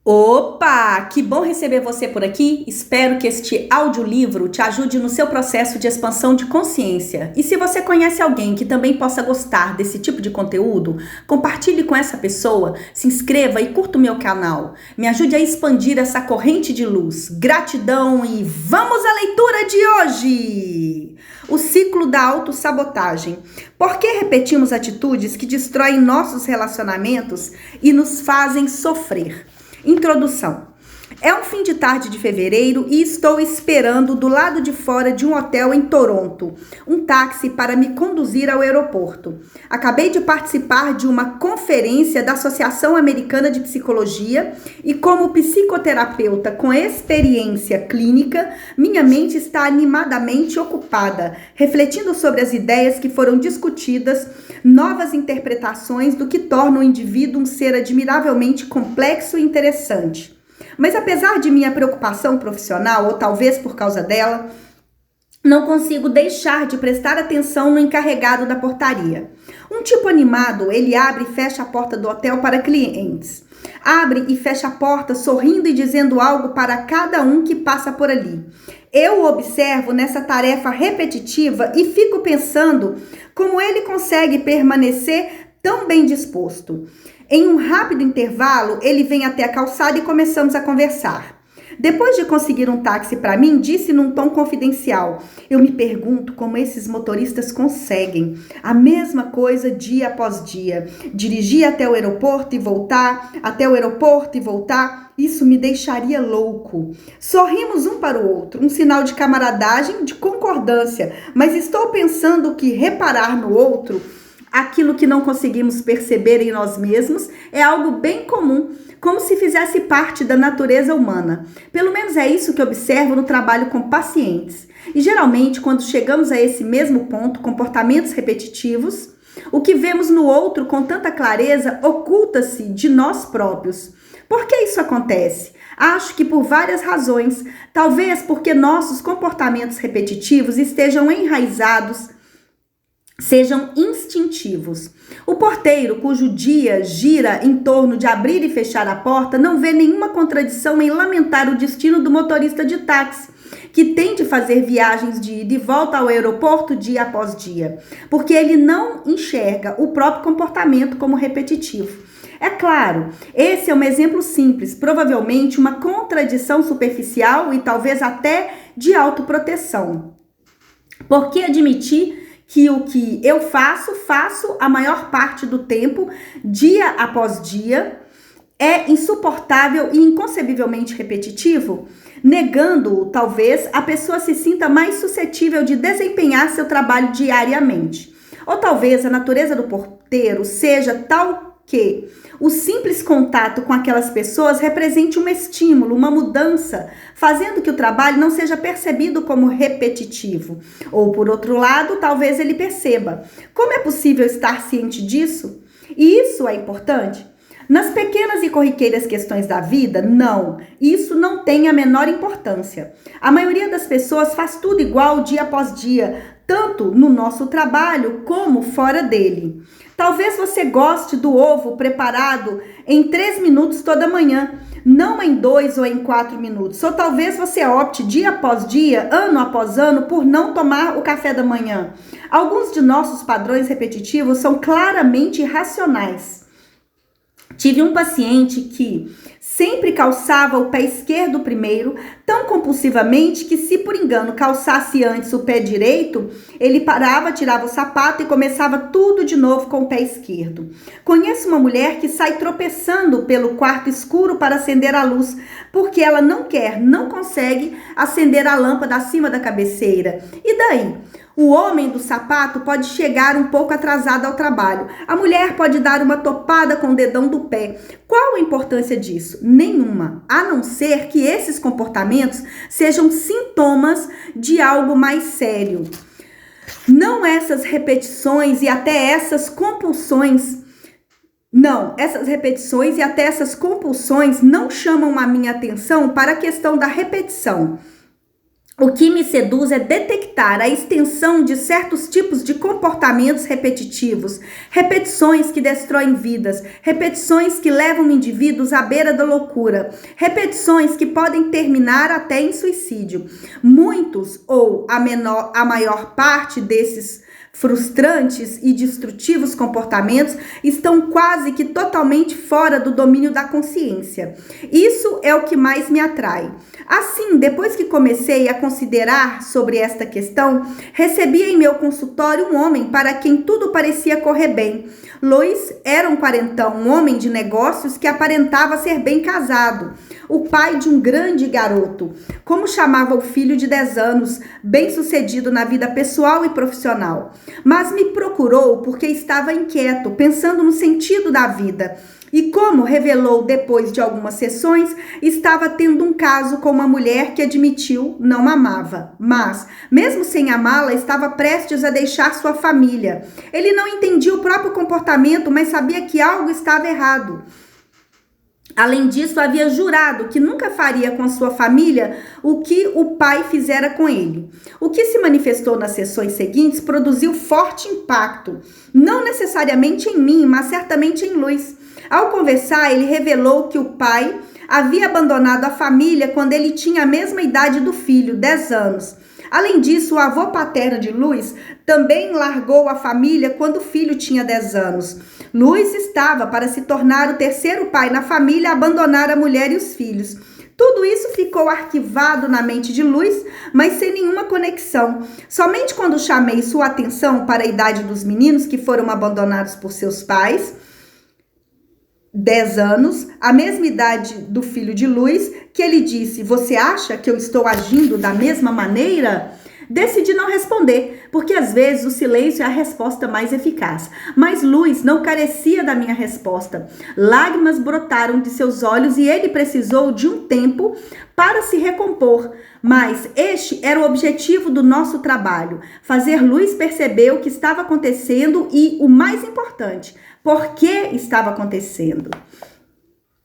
Opa! Que bom receber você por aqui. Espero que este audiolivro te ajude no seu processo de expansão de consciência. E se você conhece alguém que também possa gostar desse tipo de conteúdo, compartilhe com essa pessoa, se inscreva e curta o meu canal. Me ajude a expandir essa corrente de luz. Gratidão e vamos à leitura de hoje! O ciclo da autossabotagem. Por que repetimos atitudes que destroem nossos relacionamentos e nos fazem sofrer? Introdução. É um fim de tarde de fevereiro e estou esperando do lado de fora de um hotel em Toronto, um táxi para me conduzir ao aeroporto. Acabei de participar de uma conferência da Associação Americana de Psicologia e como psicoterapeuta com experiência clínica, minha mente está animadamente ocupada, refletindo sobre as ideias que foram discutidas, novas interpretações do que torna o indivíduo um ser admiravelmente complexo e interessante. Mas apesar de minha preocupação profissional, ou talvez por causa dela, não consigo deixar de prestar atenção no encarregado da portaria. Um tipo animado, ele abre e fecha a porta do hotel para clientes. Abre e fecha a porta sorrindo e dizendo algo para cada um que passa por ali. Eu o observo nessa tarefa repetitiva e fico pensando como ele consegue permanecer tão bem disposto. Em um rápido intervalo, ele vem até a calçada e começamos a conversar. Depois de conseguir um táxi para mim, disse num tom confidencial: eu me pergunto como esses motoristas conseguem a mesma coisa dia após dia. Dirigir até o aeroporto e voltar, até o aeroporto e voltar, isso me deixaria louco. Sorrimos um para o outro, um sinal de camaradagem, de concordância, mas estou pensando que reparar no outro, aquilo que não conseguimos perceber em nós mesmos, é algo bem comum, como se fizesse parte da natureza humana. Pelo menos é isso que observo no trabalho com pacientes. E geralmente, quando chegamos a esse mesmo ponto, comportamentos repetitivos, o que vemos no outro com tanta clareza oculta-se de nós próprios. Por que isso acontece? Acho que por várias razões. Talvez porque nossos comportamentos repetitivos estejam enraizados, sejam instintivos. O porteiro, cujo dia gira em torno de abrir e fechar a porta, não vê nenhuma contradição em lamentar o destino do motorista de táxi, que tem de fazer viagens de ida e volta ao aeroporto dia após dia, porque ele não enxerga o próprio comportamento como repetitivo. É claro, esse é um exemplo simples, provavelmente uma contradição superficial e talvez até de autoproteção. Por que admitir que o que eu faço a maior parte do tempo, dia após dia, é insuportável e inconcebivelmente repetitivo? Negando-o, talvez, a pessoa se sinta mais suscetível de desempenhar seu trabalho diariamente. Ou talvez a natureza do porteiro seja tal que o simples contato com aquelas pessoas represente um estímulo, uma mudança, fazendo que o trabalho não seja percebido como repetitivo. Ou, por outro lado, talvez ele perceba. Como é possível estar ciente disso? E isso é importante? Nas pequenas e corriqueiras questões da vida, não. Isso não tem a menor importância. A maioria das pessoas faz tudo igual dia após dia, tanto no nosso trabalho como fora dele. Talvez você goste do ovo preparado em 3 minutos toda manhã, não em 2 ou em 4 minutos. Ou talvez você opte dia após dia, ano após ano, por não tomar o café da manhã. Alguns de nossos padrões repetitivos são claramente irracionais. Tive um paciente que sempre calçava o pé esquerdo primeiro, tão compulsivamente que se por engano calçasse antes o pé direito, ele parava, tirava o sapato e começava tudo de novo com o pé esquerdo. Conheço uma mulher que sai tropeçando pelo quarto escuro para acender a luz, porque ela não consegue acender a lâmpada acima da cabeceira. E daí? O homem do sapato pode chegar um pouco atrasado ao trabalho. A mulher pode dar uma topada com o dedão do pé. Qual a importância disso? Nenhuma, a não ser que esses comportamentos sejam sintomas de algo mais sério. Não essas repetições e até essas compulsões. Não, essas repetições e até essas compulsões não chamam a minha atenção para a questão da repetição. O que me seduz é detectar a extensão de certos tipos de comportamentos repetitivos, repetições que destroem vidas, repetições que levam indivíduos à beira da loucura, repetições que podem terminar até em suicídio. Muitos, ou a maior parte desses frustrantes e destrutivos comportamentos estão quase que totalmente fora do domínio da consciência. Isso é o que mais me atrai. Assim, depois que comecei a considerar sobre esta questão, recebi em meu consultório um homem para quem tudo parecia correr bem. Luiz era um quarentão, um homem de negócios que aparentava ser bem casado, o pai de um grande garoto, como chamava o filho de 10 anos, bem-sucedido na vida pessoal e profissional. Mas me procurou porque estava inquieto, pensando no sentido da vida. E como revelou depois de algumas sessões, estava tendo um caso com uma mulher que admitiu não amava, mas, mesmo sem amá-la, estava prestes a deixar sua família. Ele não entendia o próprio comportamento, mas sabia que algo estava errado. Além disso, havia jurado que nunca faria com sua família o que o pai fizera com ele. O que se manifestou nas sessões seguintes produziu forte impacto, não necessariamente em mim, mas certamente em Luiz. Ao conversar, ele revelou que o pai havia abandonado a família quando ele tinha a mesma idade do filho, 10 anos. Além disso, o avô paterno de Luiz também largou a família quando o filho tinha 10 anos. Luiz estava para se tornar o terceiro pai na família a abandonar a mulher e os filhos. Tudo isso ficou arquivado na mente de Luiz, mas sem nenhuma conexão. Somente quando chamei sua atenção para a idade dos meninos que foram abandonados por seus pais, 10 anos, a mesma idade do filho de Luiz, que ele disse: "Você acha que eu estou agindo da mesma maneira?" Decidi não responder, porque às vezes o silêncio é a resposta mais eficaz. Mas Luiz não carecia da minha resposta. Lágrimas brotaram de seus olhos e ele precisou de um tempo para se recompor. Mas este era o objetivo do nosso trabalho: fazer Luiz perceber o que estava acontecendo e, o mais importante, por que estava acontecendo.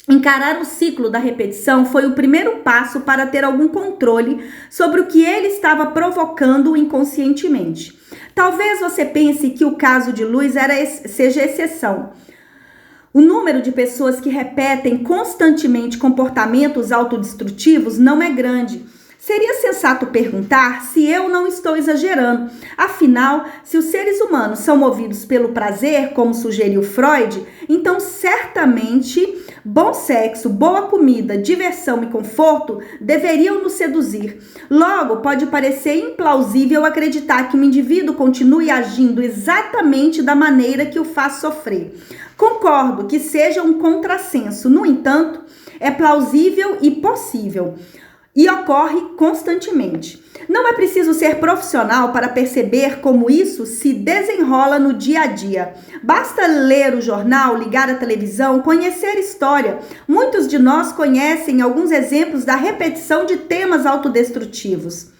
Encarar o ciclo da repetição foi o primeiro passo para ter algum controle sobre o que ele estava provocando inconscientemente. Talvez você pense que o caso de Luiz seja exceção. O número de pessoas que repetem constantemente comportamentos autodestrutivos não é grande. Seria sensato perguntar se eu não estou exagerando. Afinal, se os seres humanos são movidos pelo prazer, como sugeriu Freud, então certamente bom sexo, boa comida, diversão e conforto deveriam nos seduzir. Logo, pode parecer implausível acreditar que um indivíduo continue agindo exatamente da maneira que o faz sofrer. Concordo que seja um contrassenso, no entanto, é plausível e possível. E ocorre constantemente. Não é preciso ser profissional para perceber como isso se desenrola no dia a dia. Basta ler o jornal, ligar a televisão, conhecer história. Muitos de nós conhecem alguns exemplos da repetição de temas autodestrutivos.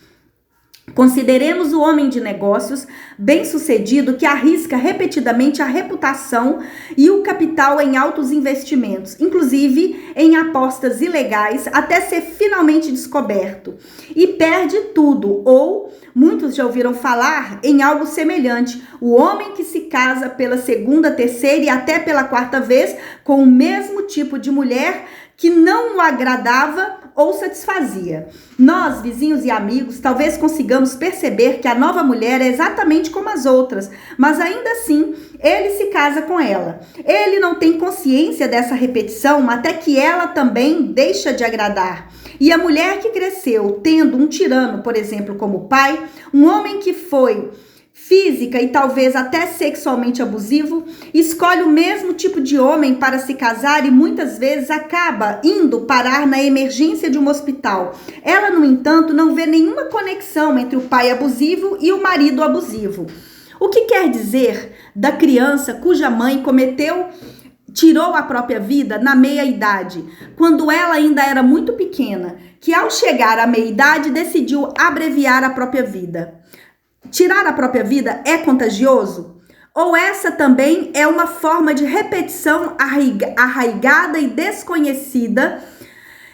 Consideremos o homem de negócios bem-sucedido que arrisca repetidamente a reputação e o capital em altos investimentos, inclusive em apostas ilegais, até ser finalmente descoberto. E perde tudo, ou muitos já ouviram falar em algo semelhante: o homem que se casa pela segunda, terceira e até pela quarta vez com o mesmo tipo de mulher que não o agradava ou satisfazia. Nós, vizinhos e amigos, talvez consigamos perceber que a nova mulher é exatamente como as outras, mas ainda assim ele se casa com ela. Ele não tem consciência dessa repetição até que ela também deixa de agradar. E a mulher que cresceu tendo um tirano, por exemplo, como pai, um homem que foi física e talvez até sexualmente abusivo, escolhe o mesmo tipo de homem para se casar e muitas vezes acaba indo parar na emergência de um hospital. Ela, no entanto, não vê nenhuma conexão entre o pai abusivo e o marido abusivo. O que quer dizer da criança cuja mãe tirou a própria vida na meia-idade, quando ela ainda era muito pequena, que ao chegar à meia-idade decidiu abreviar a própria vida? Tirar a própria vida é contagioso? Ou essa também é uma forma de repetição arraigada e desconhecida,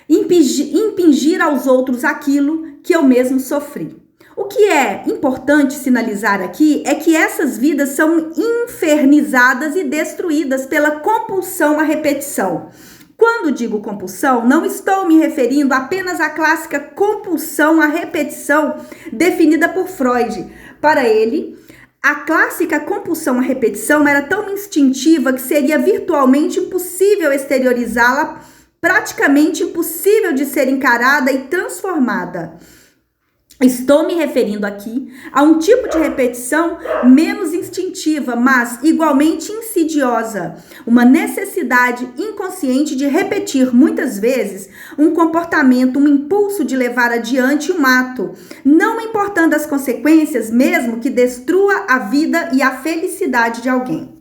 impingir aos outros aquilo que eu mesmo sofri. O que é importante sinalizar aqui é que essas vidas são infernizadas e destruídas pela compulsão à repetição. Quando digo compulsão, não estou me referindo apenas à clássica compulsão à repetição definida por Freud. Para ele, a clássica compulsão à repetição era tão instintiva que seria virtualmente impossível exteriorizá-la, praticamente impossível de ser encarada e transformada. Estou me referindo aqui a um tipo de repetição menos instintiva, mas igualmente insidiosa. Uma necessidade inconsciente de repetir muitas vezes um comportamento, um impulso de levar adiante um ato, não importando as consequências, mesmo que destrua a vida e a felicidade de alguém.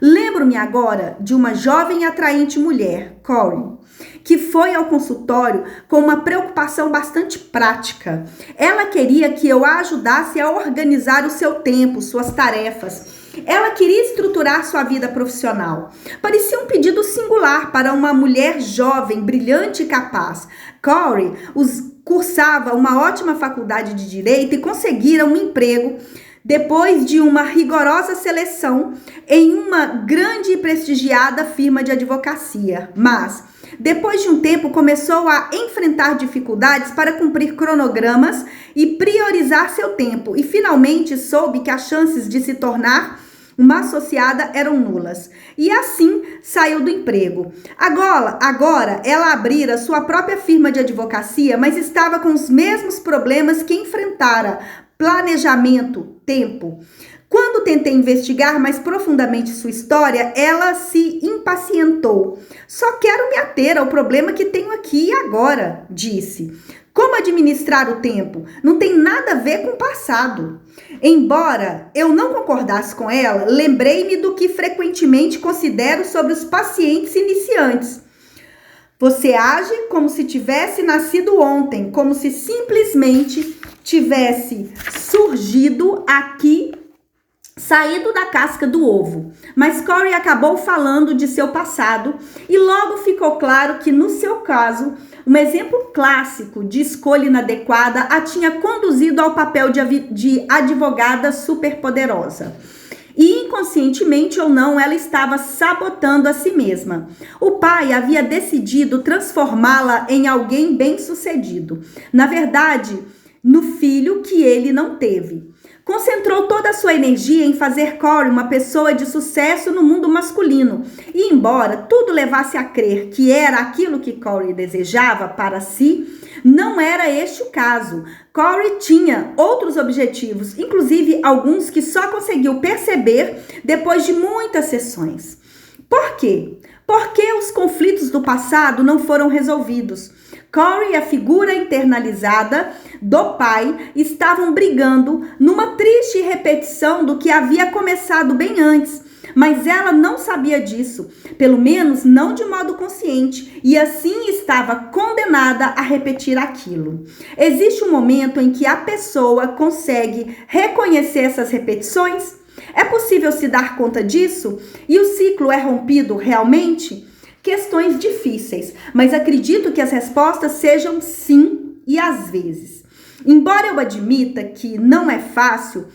Lembro-me agora de uma jovem e atraente mulher, Corey, que foi ao consultório com uma preocupação bastante prática. Ela queria que eu a ajudasse a organizar o seu tempo, suas tarefas. Ela queria estruturar sua vida profissional. Parecia um pedido singular para uma mulher jovem, brilhante e capaz. Corey cursava uma ótima faculdade de Direito e conseguira um emprego depois de uma rigorosa seleção em uma grande e prestigiada firma de advocacia. Mas, depois de um tempo, começou a enfrentar dificuldades para cumprir cronogramas e priorizar seu tempo. E, finalmente, soube que as chances de se tornar uma associada eram nulas. E assim, saiu do emprego. Agora, ela abrira sua própria firma de advocacia, mas estava com os mesmos problemas que enfrentara: planejamento, tempo. Quando tentei investigar mais profundamente sua história, ela se impacientou. Só quero me ater ao problema que tenho aqui e agora, disse. Como administrar o tempo? Não tem nada a ver com o passado. Embora eu não concordasse com ela, lembrei-me do que frequentemente considero sobre os pacientes iniciantes. Você age como se tivesse nascido ontem, como se simplesmente tivesse surgido aqui, saído da casca do ovo. Mas Corey acabou falando de seu passado e logo ficou claro que, no seu caso, um exemplo clássico de escolha inadequada a tinha conduzido ao papel de advogada superpoderosa. E, inconscientemente ou não, ela estava sabotando a si mesma. O pai havia decidido transformá-la em alguém bem-sucedido. Na verdade, no filho que ele não teve. Concentrou toda a sua energia em fazer Corey uma pessoa de sucesso no mundo masculino. E embora tudo levasse a crer que era aquilo que Corey desejava para si, não era este o caso. Corey tinha outros objetivos, inclusive alguns que só conseguiu perceber depois de muitas sessões. Por quê? Porque os conflitos do passado não foram resolvidos. Corey e a figura internalizada do pai estavam brigando numa triste repetição do que havia começado bem antes, mas ela não sabia disso, pelo menos não de modo consciente, e assim estava condenada a repetir aquilo. Existe um momento em que a pessoa consegue reconhecer essas repetições? É possível se dar conta disso? E o ciclo é rompido realmente? Questões difíceis, mas acredito que as respostas sejam sim e às vezes. Embora eu admita que não é fácil,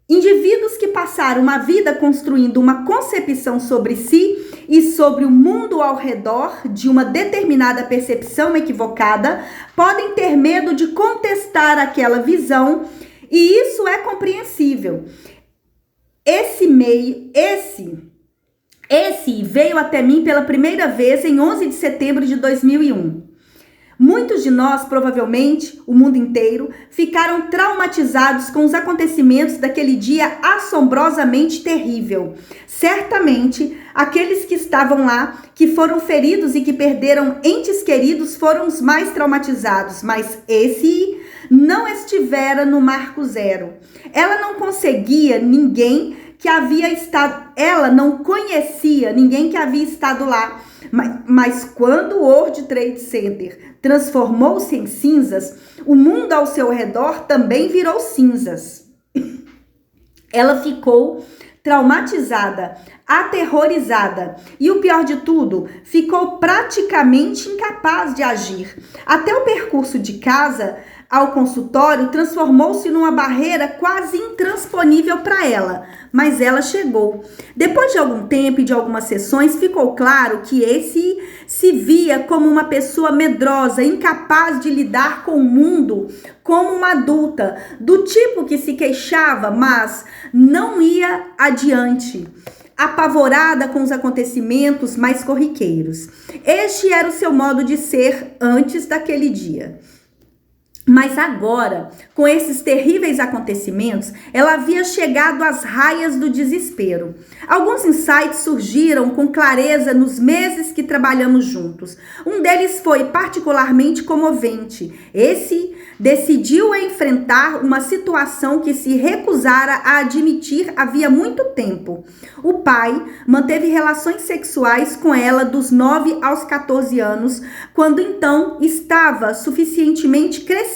indivíduos que passaram uma vida construindo uma concepção sobre si e sobre o mundo ao redor de uma determinada percepção equivocada podem ter medo de contestar aquela visão, e isso é compreensível. Esse veio até mim pela primeira vez em 11 de setembro de 2001. Muitos de nós, provavelmente, o mundo inteiro, ficaram traumatizados com os acontecimentos daquele dia assombrosamente terrível. Certamente, aqueles que estavam lá, que foram feridos e que perderam entes queridos foram os mais traumatizados, mas esse não estivera no marco zero. Ela não conhecia ninguém que havia estado lá. Mas quando o World Trade Center transformou-se em cinzas, o mundo ao seu redor também virou cinzas. Ela ficou traumatizada aterrorizada. E o pior de tudo, ficou praticamente incapaz de agir. Até o percurso de casa ao consultório transformou-se numa barreira quase intransponível para ela, mas ela chegou. Depois de algum tempo e de algumas sessões, ficou claro que esse se via como uma pessoa medrosa, incapaz de lidar com o mundo como uma adulta, do tipo que se queixava, mas não ia adiante, apavorada com os acontecimentos mais corriqueiros. Este era o seu modo de ser antes daquele dia. Mas agora, com esses terríveis acontecimentos, ela havia chegado às raias do desespero. Alguns insights surgiram com clareza nos meses que trabalhamos juntos. Um deles foi particularmente comovente. Esse decidiu enfrentar uma situação que se recusara a admitir havia muito tempo. O pai manteve relações sexuais com ela dos 9 aos 14 anos, quando então estava suficientemente crescida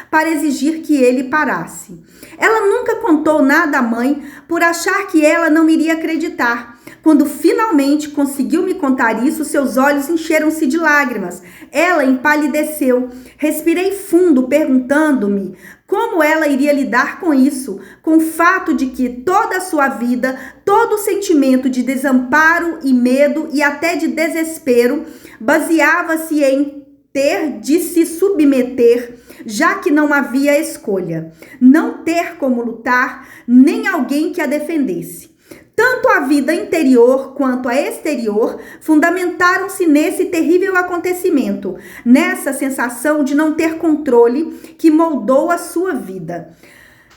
para exigir que ele parasse. Ela nunca contou nada à mãe por achar que ela não iria acreditar. Quando finalmente conseguiu me contar isso, seus olhos encheram-se de lágrimas. Ela empalideceu. Respirei fundo, perguntando-me como ela iria lidar com isso, com o fato de que toda a sua vida, todo o sentimento de desamparo e medo e até de desespero baseava-se em ter de se submeter, já que não havia escolha, não ter como lutar, nem alguém que a defendesse. Tanto a vida interior quanto a exterior fundamentaram-se nesse terrível acontecimento, nessa sensação de não ter controle que moldou a sua vida.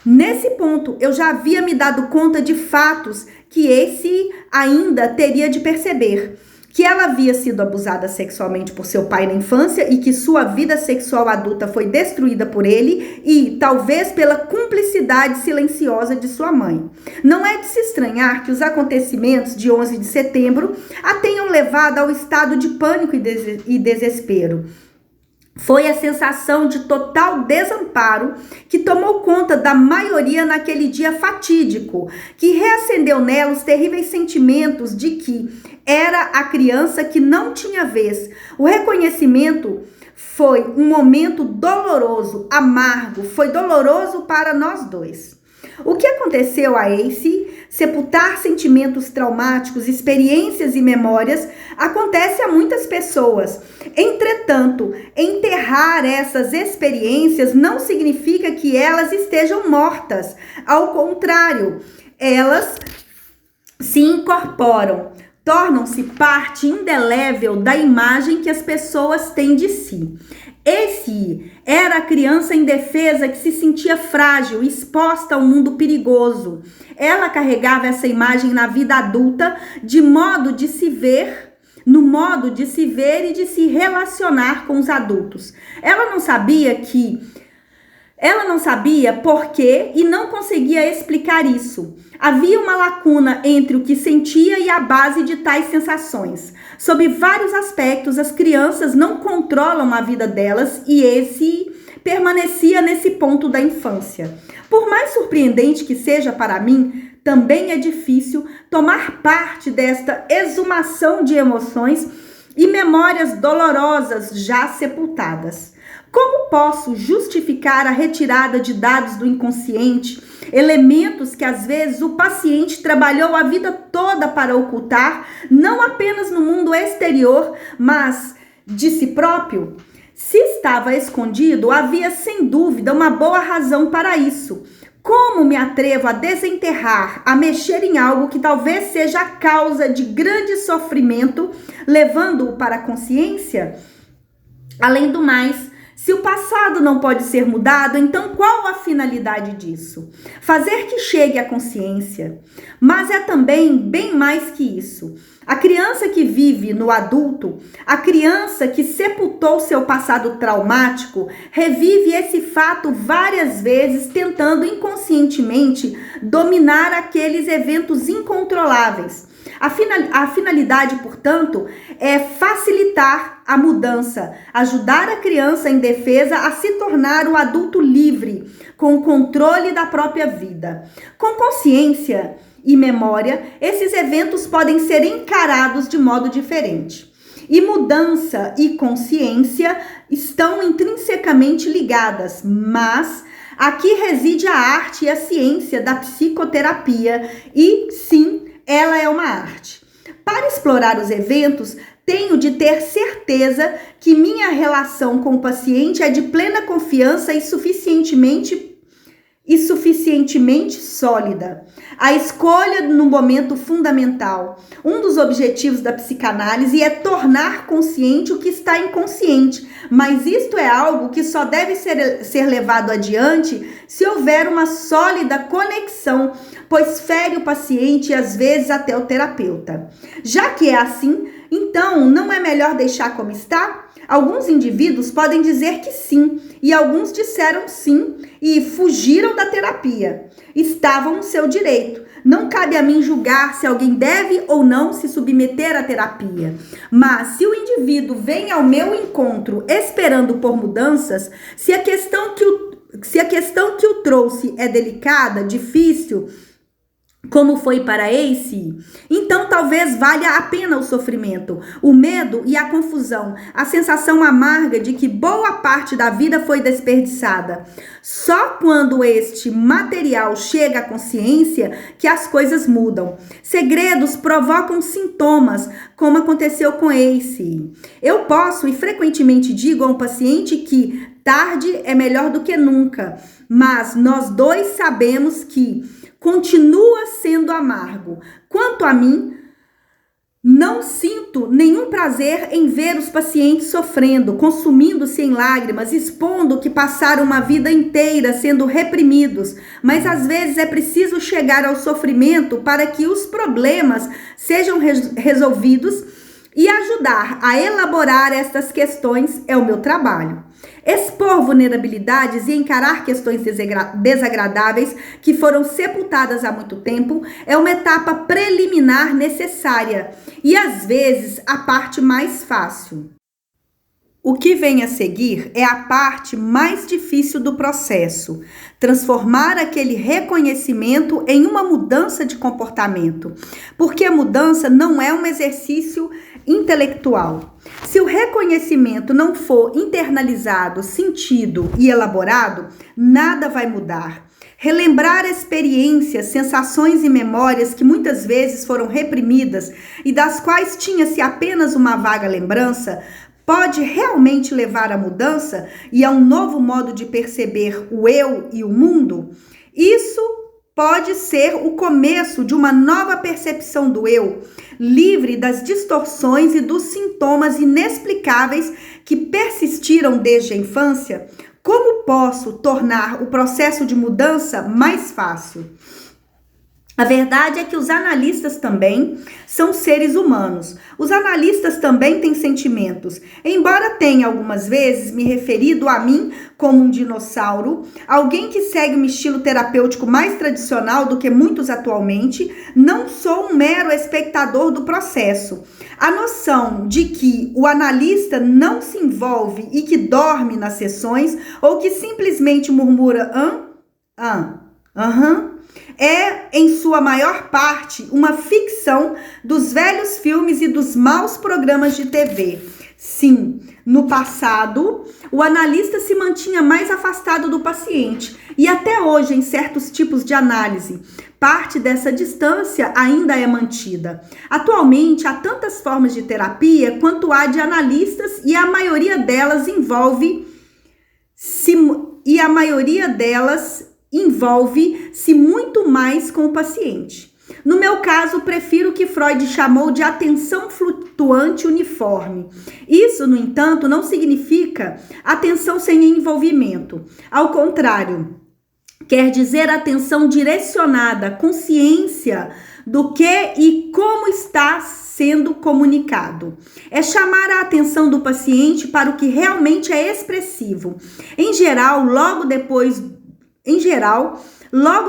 Nesse ponto, eu já havia me dado conta de fatos que esse ainda teria de perceber. Que ela havia sido abusada sexualmente por seu pai na infância e que sua vida sexual adulta foi destruída por ele e talvez pela cumplicidade silenciosa de sua mãe. Não é de se estranhar que os acontecimentos de 11 de setembro a tenham levado ao estado de pânico e desespero. Foi a sensação de total desamparo que tomou conta da maioria naquele dia fatídico, que reacendeu nela os terríveis sentimentos de que era a criança que não tinha vez. O reconhecimento foi um momento doloroso, amargo, foi doloroso para nós dois. O que aconteceu a Ace, sepultar sentimentos traumáticos, experiências e memórias, acontece a muitas pessoas. Entretanto, enterrar essas experiências não significa que elas estejam mortas. Ao contrário, elas se incorporam, tornam-se parte indelével da imagem que as pessoas têm de si. Esse era a criança indefesa que se sentia frágil, exposta ao mundo perigoso. Ela carregava essa imagem na vida adulta no modo de se ver e de se relacionar com os adultos. Ela não sabia por quê e não conseguia explicar isso. Havia uma lacuna entre o que sentia e a base de tais sensações. Sob vários aspectos, as crianças não controlam a vida delas e esse permanecia nesse ponto da infância. Por mais surpreendente que seja para mim, também é difícil tomar parte desta exumação de emoções e memórias dolorosas já sepultadas. Como posso justificar a retirada de dados do inconsciente, elementos que às vezes o paciente trabalhou a vida toda para ocultar, não apenas no mundo exterior, mas de si próprio? Se estava escondido, havia sem dúvida uma boa razão para isso. Como me atrevo a desenterrar, a mexer em algo que talvez seja a causa de grande sofrimento, levando-o para a consciência? Além do mais, se o passado não pode ser mudado, então qual a finalidade disso? Fazer que chegue à consciência. Mas é também bem mais que isso. A criança que vive no adulto, a criança que sepultou seu passado traumático, revive esse fato várias vezes, tentando inconscientemente dominar aqueles eventos incontroláveis. A finalidade, portanto, é facilitar a mudança, ajudar a criança indefesa a se tornar o adulto livre, com o controle da própria vida. Com consciência e memória, esses eventos podem ser encarados de modo diferente. E mudança e consciência estão intrinsecamente ligadas, mas aqui reside a arte e a ciência da psicoterapia e, sim, ela é uma arte. Para explorar os eventos, tenho de ter certeza que minha relação com o paciente é de plena confiança e suficientemente sólida. A escolha no momento fundamental. Um dos objetivos da psicanálise é tornar consciente o que está inconsciente, mas isto é algo que só deve ser levado adiante se houver uma sólida conexão, pois fere o paciente e às vezes até o terapeuta. Já que é assim, então não é melhor deixar como está? Alguns indivíduos podem dizer que sim, e alguns disseram sim e fugiram da terapia. Estavam no seu direito. Não cabe a mim julgar se alguém deve ou não se submeter à terapia. Mas se o indivíduo vem ao meu encontro esperando por mudanças, se a questão que o trouxe é delicada, difícil, como foi para Ace, então talvez valha a pena o sofrimento, o medo e a confusão, a sensação amarga de que boa parte da vida foi desperdiçada. Só quando este material chega à consciência que as coisas mudam. Segredos provocam sintomas, como aconteceu com Ace. Eu posso e frequentemente digo a um paciente que tarde é melhor do que nunca, mas nós dois sabemos que continua sendo amargo. Quanto a mim, não sinto nenhum prazer em ver os pacientes sofrendo, consumindo-se em lágrimas, expondo que passaram uma vida inteira sendo reprimidos, mas às vezes é preciso chegar ao sofrimento para que os problemas sejam resolvidos e ajudar a elaborar estas questões é o meu trabalho. Expor vulnerabilidades e encarar questões desagradáveis que foram sepultadas há muito tempo é uma etapa preliminar necessária e, às vezes, a parte mais fácil. O que vem a seguir é a parte mais difícil do processo, transformar aquele reconhecimento em uma mudança de comportamento, porque a mudança não é um exercício intelectual. Se o reconhecimento não for internalizado, sentido e elaborado, nada vai mudar. Relembrar experiências, sensações e memórias que muitas vezes foram reprimidas e das quais tinha-se apenas uma vaga lembrança, pode realmente levar à mudança e a um novo modo de perceber o eu e o mundo? Isso pode ser o começo de uma nova percepção do eu, livre das distorções e dos sintomas inexplicáveis que persistiram desde a infância. Como posso tornar o processo de mudança mais fácil? A verdade é que os analistas também são seres humanos. Os analistas também têm sentimentos. Embora tenha algumas vezes me referido a mim como um dinossauro, alguém que segue um estilo terapêutico mais tradicional do que muitos atualmente, não sou um mero espectador do processo. A noção de que o analista não se envolve e que dorme nas sessões ou que simplesmente murmura é, em sua maior parte, uma ficção dos velhos filmes e dos maus programas de TV. Sim, no passado, o analista se mantinha mais afastado do paciente e até hoje, em certos tipos de análise, parte dessa distância ainda é mantida. Atualmente, há tantas formas de terapia quanto há de analistas e a maioria delas envolve-se muito mais com o paciente. No meu caso, prefiro o que Freud chamou de atenção flutuante uniforme. Isso, no entanto, não significa atenção sem envolvimento. Ao contrário, quer dizer atenção direcionada, consciência do que e como está sendo comunicado. É chamar a atenção do paciente para o que realmente é expressivo. Em geral, logo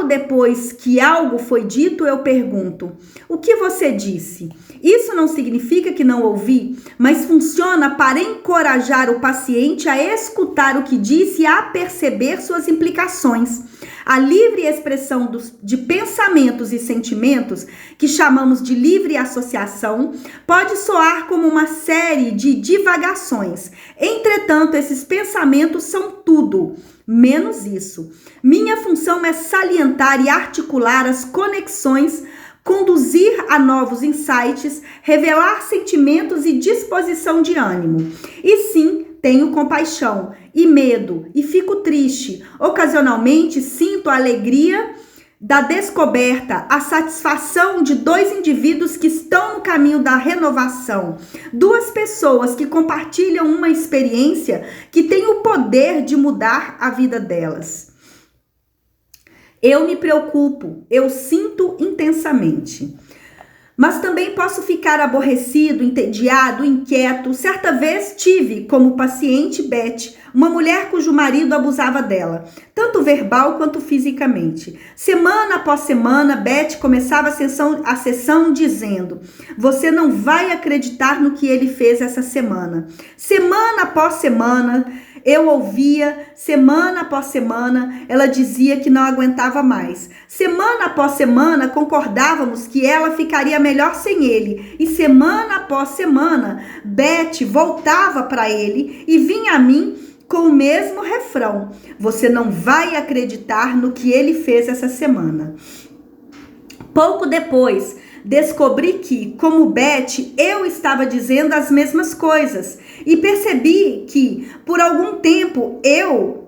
depois que algo foi dito, eu pergunto: o que você disse? Isso não significa que não ouvi, mas funciona para encorajar o paciente a escutar o que disse e a perceber suas implicações. A livre expressão de pensamentos e sentimentos, que chamamos de livre associação, pode soar como uma série de divagações. Entretanto, esses pensamentos são tudo, menos isso. Minha função é salientar e articular as conexões, conduzir a novos insights, revelar sentimentos e disposição de ânimo. E sim, tenho compaixão e medo e fico triste. Ocasionalmente sinto a alegria da descoberta, a satisfação de dois indivíduos que estão no caminho da renovação. Duas pessoas que compartilham uma experiência que tem o poder de mudar a vida delas. Eu me preocupo, eu sinto intensamente. Mas também posso ficar aborrecido, entediado, inquieto. Certa vez tive como paciente Beth, uma mulher cujo marido abusava dela, tanto verbal quanto fisicamente. Semana após semana, Beth começava a sessão dizendo: "Você não vai acreditar no que ele fez essa semana." Semana após semana, eu ouvia, semana após semana, ela dizia que não aguentava mais. Semana após semana, concordávamos que ela ficaria melhor sem ele. E semana após semana, Beth voltava para ele e vinha a mim com o mesmo refrão: "Você não vai acreditar no que ele fez essa semana." Pouco depois, descobri que, como Beth, eu estava dizendo as mesmas coisas e percebi que, por algum tempo, eu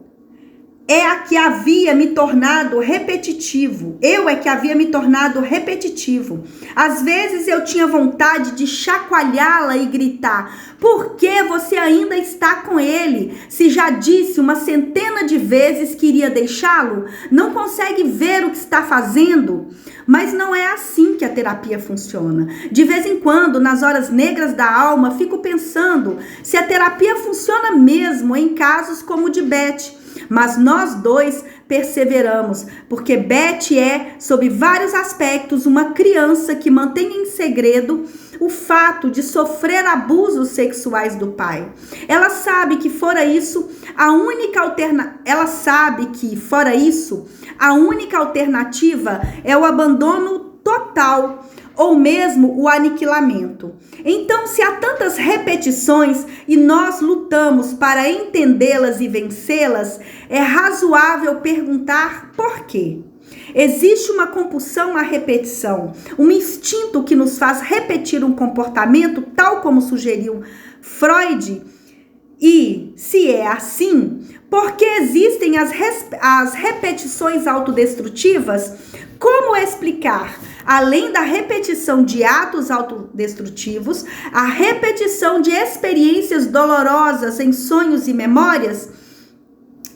é que havia me tornado repetitivo. Às vezes eu tinha vontade de chacoalhá-la e gritar: "Por que você ainda está com ele? Se já disse uma centena de vezes que iria deixá-lo, não consegue ver o que está fazendo?" Mas não é assim que a terapia funciona. De vez em quando, nas horas negras da alma, fico pensando se a terapia funciona mesmo em casos como o de Beth. Mas nós dois perseveramos, porque Beth é, sob vários aspectos, uma criança que mantém em segredo o fato de sofrer abusos sexuais do pai. Ela sabe que fora isso, a única alternativa é o abandono total ou mesmo o aniquilamento. Então, se há tantas repetições e nós lutamos para entendê-las e vencê-las, é razoável perguntar por quê. Existe uma compulsão à repetição, um instinto que nos faz repetir um comportamento, tal como sugeriu Freud. E, se é assim, por que existem as repetições autodestrutivas? Como explicar, além da repetição de atos autodestrutivos, a repetição de experiências dolorosas em sonhos e memórias?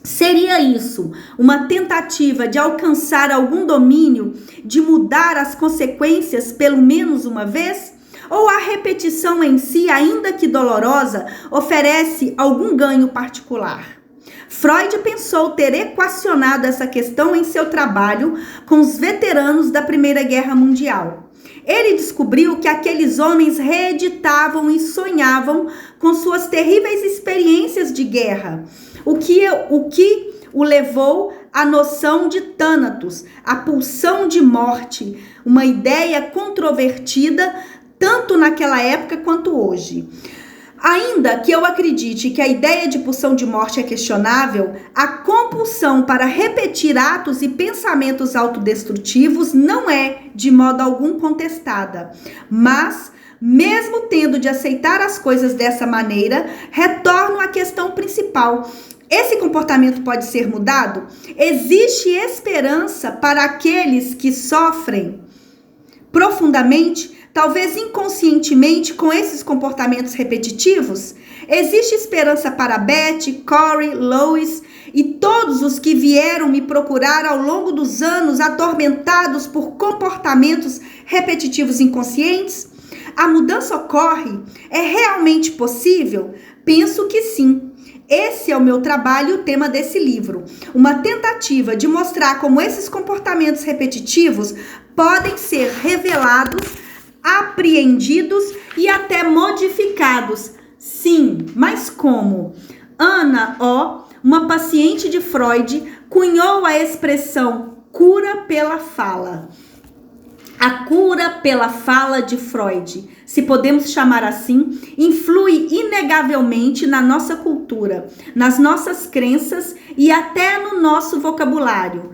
Seria isso uma tentativa de alcançar algum domínio, de mudar as consequências pelo menos uma vez? Ou a repetição em si, ainda que dolorosa, oferece algum ganho particular? Freud pensou ter equacionado essa questão em seu trabalho com os veteranos da Primeira Guerra Mundial. Ele descobriu que aqueles homens reeditavam e sonhavam com suas terríveis experiências de guerra, o que o levou à noção de Thanatos, a pulsão de morte, uma ideia controvertida tanto naquela época quanto hoje. Ainda que eu acredite que a ideia de pulsão de morte é questionável, a compulsão para repetir atos e pensamentos autodestrutivos não é, de modo algum, contestada. Mas, mesmo tendo de aceitar as coisas dessa maneira, retorno à questão principal. Esse comportamento pode ser mudado? Existe esperança para aqueles que sofrem profundamente, talvez inconscientemente, com esses comportamentos repetitivos? Existe esperança para Beth, Corey, Lois e todos os que vieram me procurar ao longo dos anos atormentados por comportamentos repetitivos inconscientes? A mudança ocorre? É realmente possível? Penso que sim. Esse é o meu trabalho e o tema desse livro. Uma tentativa de mostrar como esses comportamentos repetitivos podem ser revelados, apreendidos e até modificados. Sim, mas como? Anna O., uma paciente de Freud, cunhou a expressão cura pela fala. A cura pela fala de Freud, se podemos chamar assim, influi inegavelmente na nossa cultura, nas nossas crenças e até no nosso vocabulário.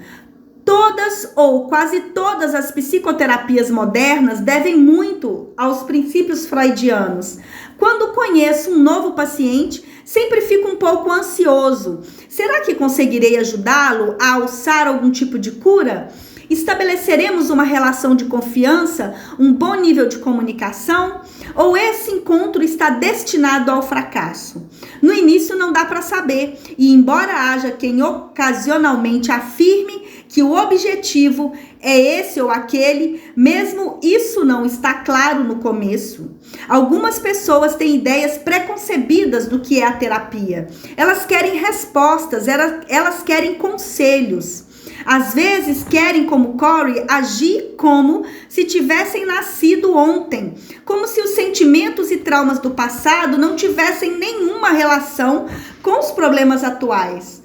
Todas ou quase todas as psicoterapias modernas devem muito aos princípios freudianos. Quando conheço um novo paciente, sempre fico um pouco ansioso. Será que conseguirei ajudá-lo a alçar algum tipo de cura? Estabeleceremos uma relação de confiança, um bom nível de comunicação? Ou esse encontro está destinado ao fracasso? No início não dá para saber, e embora haja quem ocasionalmente afirme que o objetivo é esse ou aquele, mesmo isso não está claro no começo. Algumas pessoas têm ideias preconcebidas do que é a terapia. Elas querem respostas, elas querem conselhos. Às vezes querem, como Corey, agir como se tivessem nascido ontem, como se os sentimentos e traumas do passado não tivessem nenhuma relação com os problemas atuais.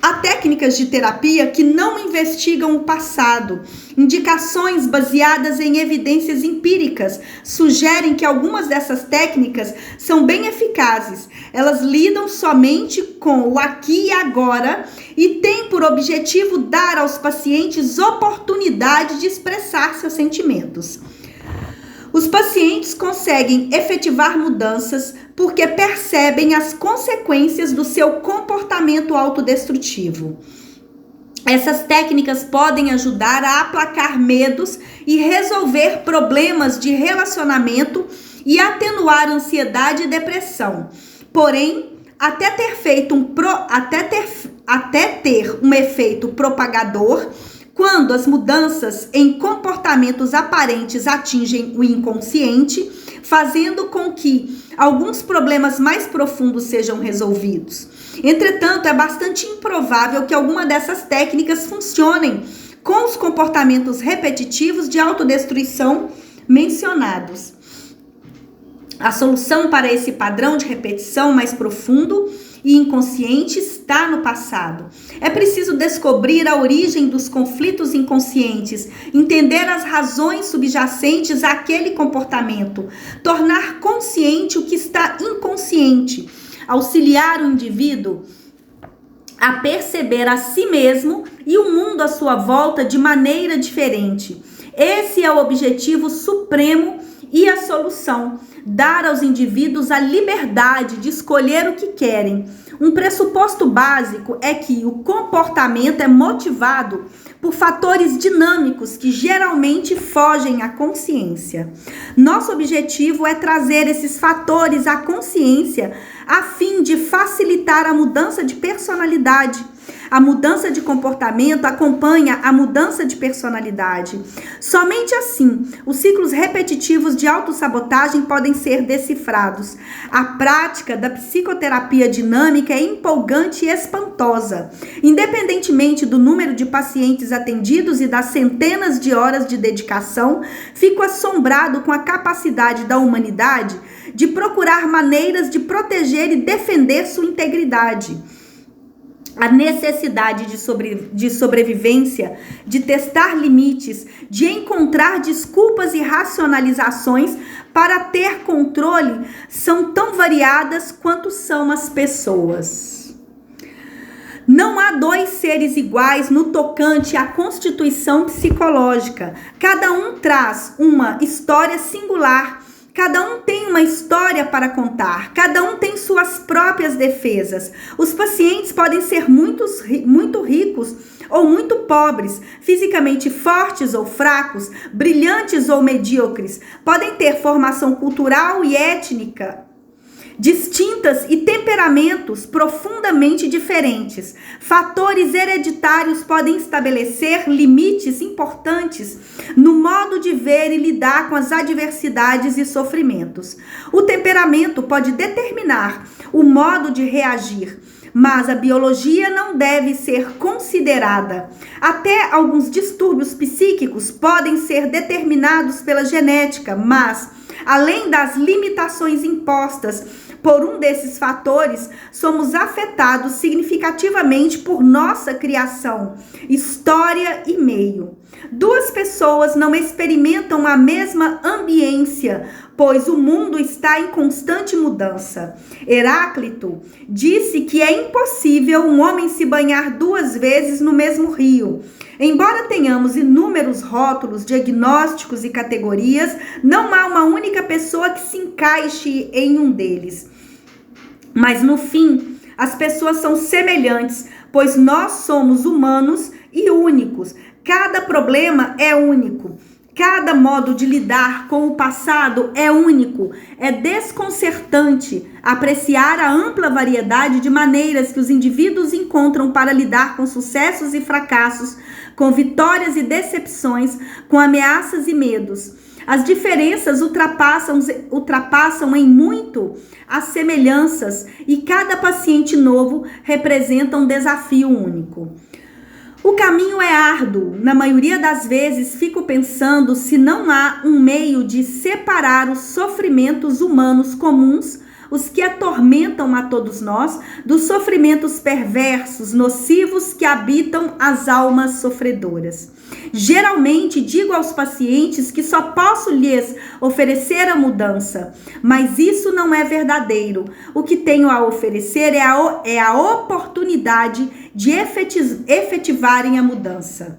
Há técnicas de terapia que não investigam o passado. Indicações baseadas em evidências empíricas sugerem que algumas dessas técnicas são bem eficazes. Elas lidam somente com o aqui e agora e têm por objetivo dar aos pacientes oportunidade de expressar seus sentimentos. Os pacientes conseguem efetivar mudanças porque percebem as consequências do seu comportamento autodestrutivo. Essas técnicas podem ajudar a aplacar medos e resolver problemas de relacionamento e atenuar ansiedade e depressão. Porém, até ter um efeito propagador, quando as mudanças em comportamentos aparentes atingem o inconsciente, fazendo com que alguns problemas mais profundos sejam resolvidos. Entretanto, é bastante improvável que alguma dessas técnicas funcionem com os comportamentos repetitivos de autodestruição mencionados. A solução para esse padrão de repetição mais profundo e inconsciente está no passado. É preciso descobrir a origem dos conflitos inconscientes, entender as razões subjacentes àquele comportamento, tornar consciente o que está inconsciente, auxiliar o indivíduo a perceber a si mesmo e o mundo à sua volta de maneira diferente. Esse é o objetivo supremo e a solução: dar aos indivíduos a liberdade de escolher o que querem. Um pressuposto básico é que o comportamento é motivado por fatores dinâmicos que geralmente fogem à consciência. Nosso objetivo é trazer esses fatores à consciência a fim de facilitar a mudança de personalidade. A mudança de comportamento acompanha a mudança de personalidade. Somente assim, os ciclos repetitivos de autossabotagem podem ser decifrados. A prática da psicoterapia dinâmica é empolgante e espantosa. Independentemente do número de pacientes atendidos e das centenas de horas de dedicação, fico assombrado com a capacidade da humanidade de procurar maneiras de proteger e defender sua integridade. A necessidade de sobrevivência, de testar limites, de encontrar desculpas e racionalizações para ter controle são tão variadas quanto são as pessoas. Não há dois seres iguais no tocante à constituição psicológica. Cada um traz uma história singular. Cada um tem uma história para contar, cada um tem suas próprias defesas. Os pacientes podem ser muito ricos ou muito pobres, fisicamente fortes ou fracos, brilhantes ou medíocres. Podem ter formação cultural e étnica distintas e temperamentos profundamente diferentes. Fatores hereditários podem estabelecer limites importantes no modo de ver e lidar com as adversidades e sofrimentos. O temperamento pode determinar o modo de reagir, mas a biologia não deve ser considerada. Até alguns distúrbios psíquicos podem ser determinados pela genética, mas, além das limitações impostas por um desses fatores, somos afetados significativamente por nossa criação, história e meio. Duas pessoas não experimentam a mesma ambiência, pois o mundo está em constante mudança. Heráclito disse que é impossível um homem se banhar 2 vezes no mesmo rio. Embora tenhamos inúmeros rótulos, diagnósticos e categorias, não há uma única pessoa que se encaixe em um deles. Mas no fim, as pessoas são semelhantes, pois nós somos humanos e únicos. Cada problema é único. Cada modo de lidar com o passado é único. É desconcertante apreciar a ampla variedade de maneiras que os indivíduos encontram para lidar com sucessos e fracassos, com vitórias e decepções, com ameaças e medos. As diferenças ultrapassam em muito as semelhanças e cada paciente novo representa um desafio único. O caminho é árduo. Na maioria das vezes, fico pensando se não há um meio de separar os sofrimentos humanos comuns, os que atormentam a todos nós, dos sofrimentos perversos, nocivos que habitam as almas sofredoras. Geralmente, digo aos pacientes que só posso lhes oferecer a mudança, mas isso não é verdadeiro. O que tenho a oferecer é a oportunidade de efetivarem a mudança.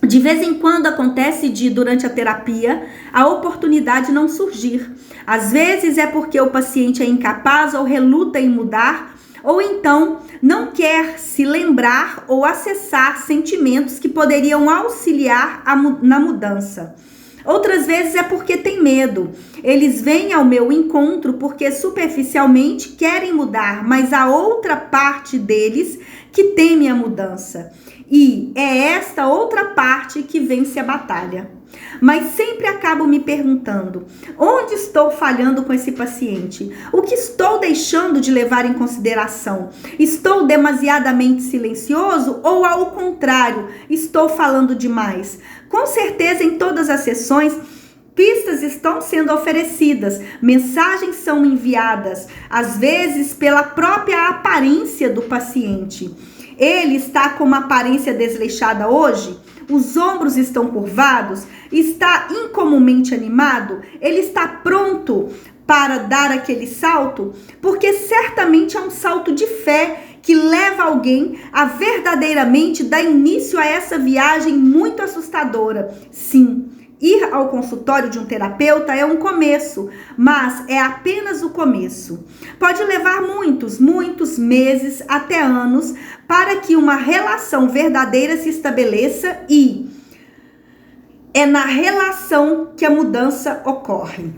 De vez em quando acontece durante a terapia, a oportunidade não surgir. Às vezes é porque o paciente é incapaz ou reluta em mudar, ou então não quer se lembrar ou acessar sentimentos que poderiam auxiliar na mudança. Outras vezes é porque tem medo. Eles vêm ao meu encontro porque superficialmente querem mudar, mas há outra parte deles que teme a mudança. E é esta outra parte que vence a batalha. Mas sempre acabo me perguntando, onde estou falhando com esse paciente? O que estou deixando de levar em consideração? Estou demasiadamente silencioso ou, ao contrário, estou falando demais? Com certeza, em todas as sessões, pistas estão sendo oferecidas, mensagens são enviadas, às vezes pela própria aparência do paciente. Ele está com uma aparência desleixada hoje? Os ombros estão curvados? Está incomumente animado? Ele está pronto para dar aquele salto? Porque certamente é um salto de fé que leva alguém a verdadeiramente dar início a essa viagem muito assustadora. Sim, ir ao consultório de um terapeuta é um começo, mas é apenas o começo. Pode levar muitos meses até anos para que uma relação verdadeira se estabeleça e é na relação que a mudança ocorre.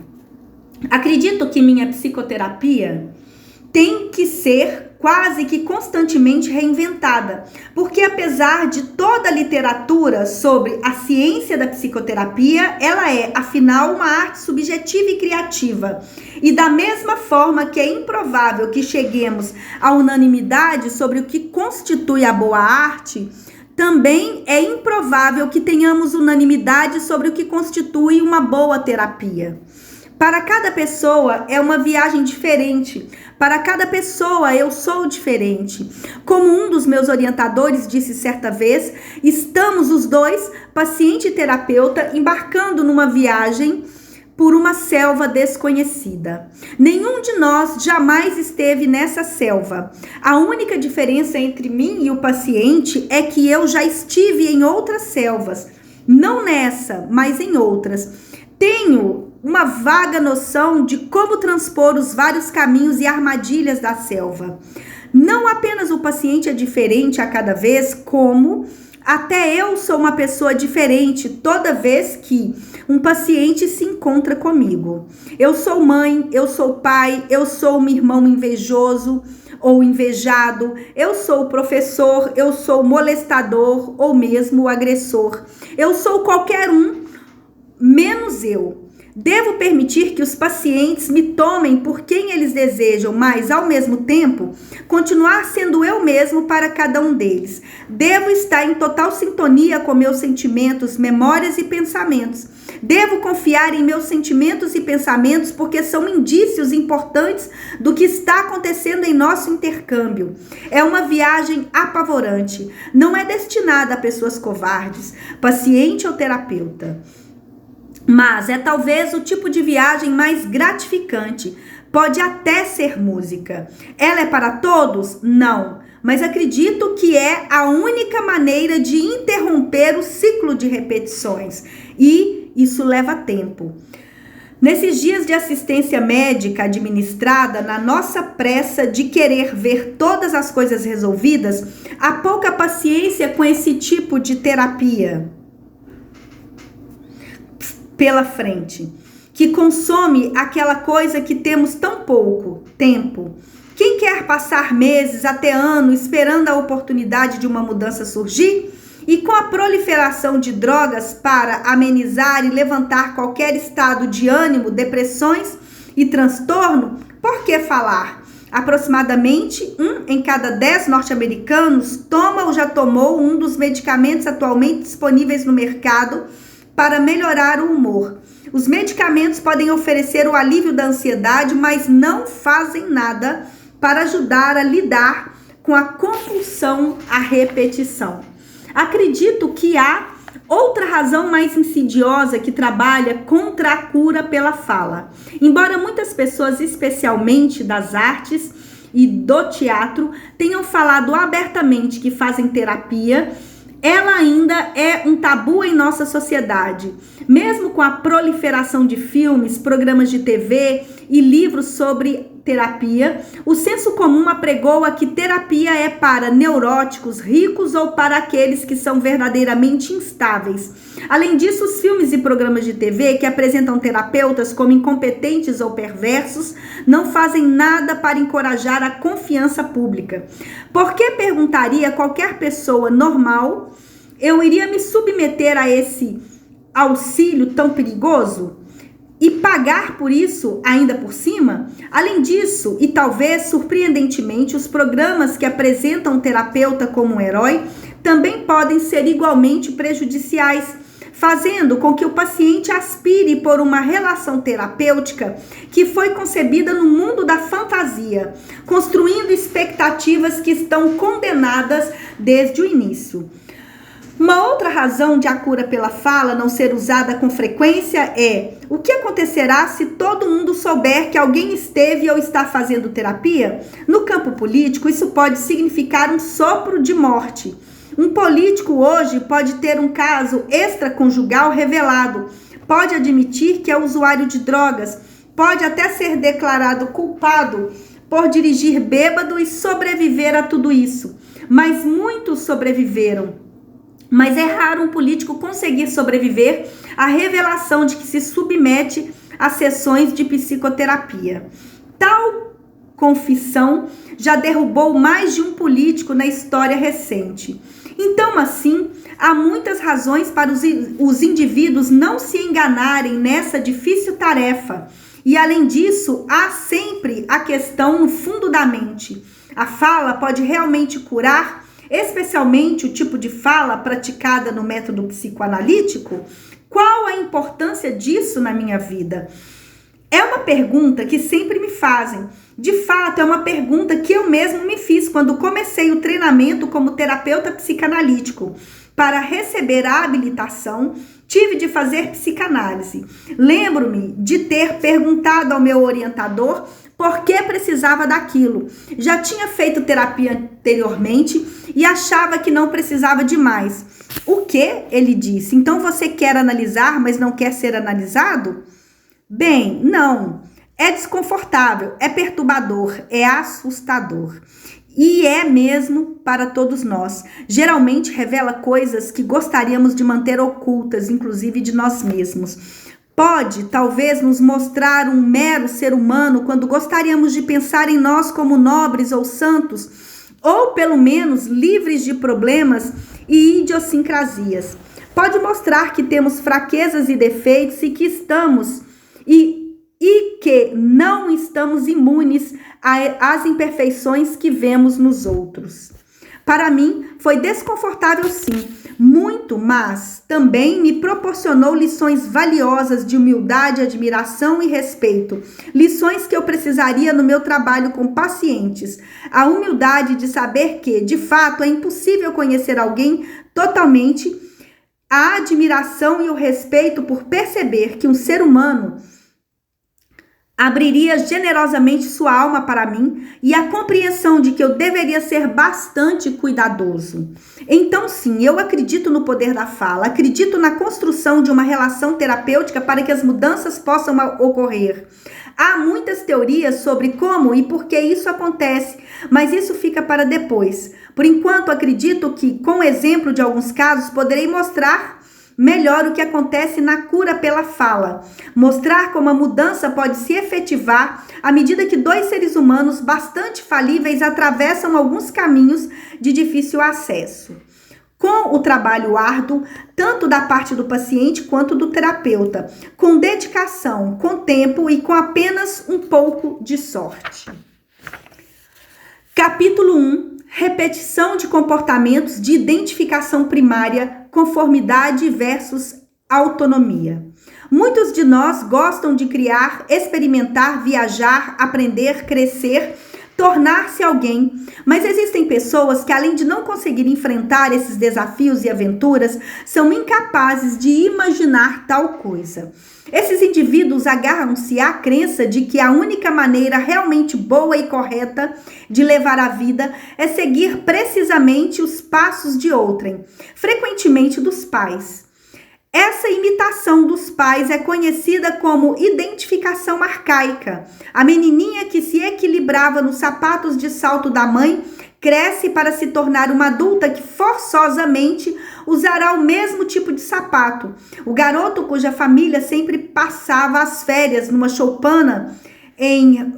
Acredito que minha psicoterapia tem que ser quase que constantemente reinventada, porque apesar de toda a literatura sobre a ciência da psicoterapia, ela é, afinal, uma arte subjetiva e criativa. E da mesma forma que é improvável que cheguemos à unanimidade sobre o que constitui a boa arte, também é improvável que tenhamos unanimidade sobre o que constitui uma boa terapia. Para cada pessoa é uma viagem diferente. Para cada pessoa eu sou diferente. Como um dos meus orientadores disse certa vez, estamos os dois, paciente e terapeuta, embarcando numa viagem por uma selva desconhecida. Nenhum de nós jamais esteve nessa selva. A única diferença entre mim e o paciente é que eu já estive em outras selvas. Não nessa, mas em outras. Tenho uma vaga noção de como transpor os vários caminhos e armadilhas da selva. Não apenas o paciente é diferente a cada vez, como até eu sou uma pessoa diferente toda vez que um paciente se encontra comigo. Eu sou mãe, eu sou pai, eu sou um irmão invejoso ou invejado, eu sou professor, eu sou molestador ou mesmo o agressor. Eu sou qualquer um, menos eu. Devo permitir que os pacientes me tomem por quem eles desejam, mas, ao mesmo tempo, continuar sendo eu mesmo para cada um deles. Devo estar em total sintonia com meus sentimentos, memórias e pensamentos. Devo confiar em meus sentimentos e pensamentos porque são indícios importantes do que está acontecendo em nosso intercâmbio. É uma viagem apavorante. Não é destinada a pessoas covardes, paciente ou terapeuta. Mas é talvez o tipo de viagem mais gratificante. Pode até ser música. Ela é para todos? Não. Mas acredito que é a única maneira de interromper o ciclo de repetições. E isso leva tempo. Nesses dias de assistência médica administrada, na nossa pressa de querer ver todas as coisas resolvidas, há pouca paciência com esse tipo de terapia pela frente, que consome aquela coisa que temos tão pouco tempo. Quem quer passar meses até ano esperando a oportunidade de uma mudança surgir? E com a proliferação de drogas para amenizar e levantar qualquer estado de ânimo, depressões e transtorno, por que falar? Aproximadamente 1 em cada 10 norte-americanos toma ou já tomou um dos medicamentos atualmente disponíveis no mercado para melhorar o humor. Os medicamentos podem oferecer o alívio da ansiedade, mas não fazem nada para ajudar a lidar com a compulsão à repetição. Acredito que há outra razão mais insidiosa que trabalha contra a cura pela fala. Embora muitas pessoas, especialmente das artes e do teatro, tenham falado abertamente que fazem terapia, ela ainda é um tabu em nossa sociedade. Mesmo com a proliferação de filmes, programas de TV e livros sobre terapia, o senso comum apregoa que terapia é para neuróticos, ricos ou para aqueles que são verdadeiramente instáveis. Além disso, os filmes e programas de TV que apresentam terapeutas como incompetentes ou perversos não fazem nada para encorajar a confiança pública. Por que, perguntaria qualquer pessoa normal, eu iria me submeter a esse auxílio tão perigoso? E pagar por isso ainda por cima? Além disso, e talvez surpreendentemente, os programas que apresentam o terapeuta como um herói também podem ser igualmente prejudiciais, fazendo com que o paciente aspire por uma relação terapêutica que foi concebida no mundo da fantasia, construindo expectativas que estão condenadas desde o início. Uma outra razão de a cura pela fala não ser usada com frequência é: o que acontecerá se todo mundo souber que alguém esteve ou está fazendo terapia? No campo político, isso pode significar um sopro de morte. Um político hoje pode ter um caso extraconjugal revelado, pode admitir que é usuário de drogas, pode até ser declarado culpado por dirigir bêbado e sobreviver a tudo isso. Mas muitos sobreviveram. Mas é raro um político conseguir sobreviver à revelação de que se submete a sessões de psicoterapia. Tal confissão já derrubou mais de um político na história recente. Então, assim, há muitas razões para os indivíduos não se enganarem nessa difícil tarefa. E, além disso, há sempre a questão no fundo da mente. A fala pode realmente curar, especialmente o tipo de fala praticada no método psicoanalítico? Qual a importância disso na minha vida? É uma pergunta que sempre me fazem. De fato, é uma pergunta que eu mesmo me fiz quando comecei o treinamento como terapeuta psicanalítico. Para receber a habilitação, tive de fazer psicanálise. Lembro-me de ter perguntado ao meu orientador por que precisava daquilo. Já tinha feito terapia anteriormente e achava que não precisava de mais. O que? Ele disse. Então você quer analisar, mas não quer ser analisado? Bem, não. É desconfortável, é perturbador, é assustador. E é mesmo para todos nós. Geralmente revela coisas que gostaríamos de manter ocultas, inclusive de nós mesmos. Pode, talvez, nos mostrar um mero ser humano quando gostaríamos de pensar em nós como nobres ou santos, ou pelo menos livres de problemas e idiosincrasias. Pode mostrar que temos fraquezas e defeitos e que estamos e que não estamos imunes às imperfeições que vemos nos outros. Para mim, foi desconfortável sim, muito, mas também me proporcionou lições valiosas de humildade, admiração e respeito. Lições que eu precisaria no meu trabalho com pacientes. A humildade de saber que, de fato, é impossível conhecer alguém totalmente. A admiração e o respeito por perceber que um ser humano abriria generosamente sua alma para mim e a compreensão de que eu deveria ser bastante cuidadoso. Então, sim, eu acredito no poder da fala, acredito na construção de uma relação terapêutica para que as mudanças possam ocorrer. Há muitas teorias sobre como e por que isso acontece, mas isso fica para depois. Por enquanto, acredito que, com o exemplo de alguns casos, poderei mostrar melhor o que acontece na cura pela fala. Mostrar como a mudança pode se efetivar à medida que dois seres humanos bastante falíveis atravessam alguns caminhos de difícil acesso. Com o trabalho árduo, tanto da parte do paciente quanto do terapeuta, com dedicação, com tempo e com apenas um pouco de sorte. Capítulo 1. Repetição de comportamentos de identificação primária, conformidade versus autonomia. Muitos de nós gostam de criar, experimentar, viajar, aprender, crescer, tornar-se alguém, mas existem pessoas que, além de não conseguir enfrentar esses desafios e aventuras, são incapazes de imaginar tal coisa. Esses indivíduos agarram-se à crença de que a única maneira realmente boa e correta de levar a vida é seguir precisamente os passos de outrem, frequentemente dos pais. Essa imitação dos pais é conhecida como identificação arcaica. A menininha que se equilibrava nos sapatos de salto da mãe cresce para se tornar uma adulta que forçosamente usará o mesmo tipo de sapato. O garoto cuja família sempre passava as férias numa choupana em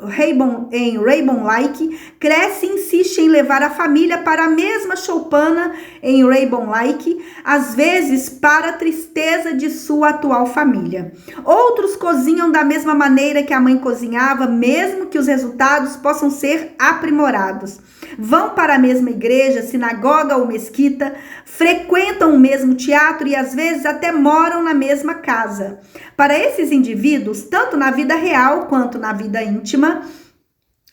Rainbow Lake, cresce e insiste em levar a família para a mesma choupana em Rainbow Lake, às vezes para a tristeza de sua atual família. Outros cozinham da mesma maneira que a mãe cozinhava, mesmo que os resultados possam ser aprimorados. Vão para a mesma igreja, sinagoga ou mesquita, frequentam o mesmo teatro e às vezes até moram na mesma casa. Para esses indivíduos, tanto na vida real quanto na vida íntima,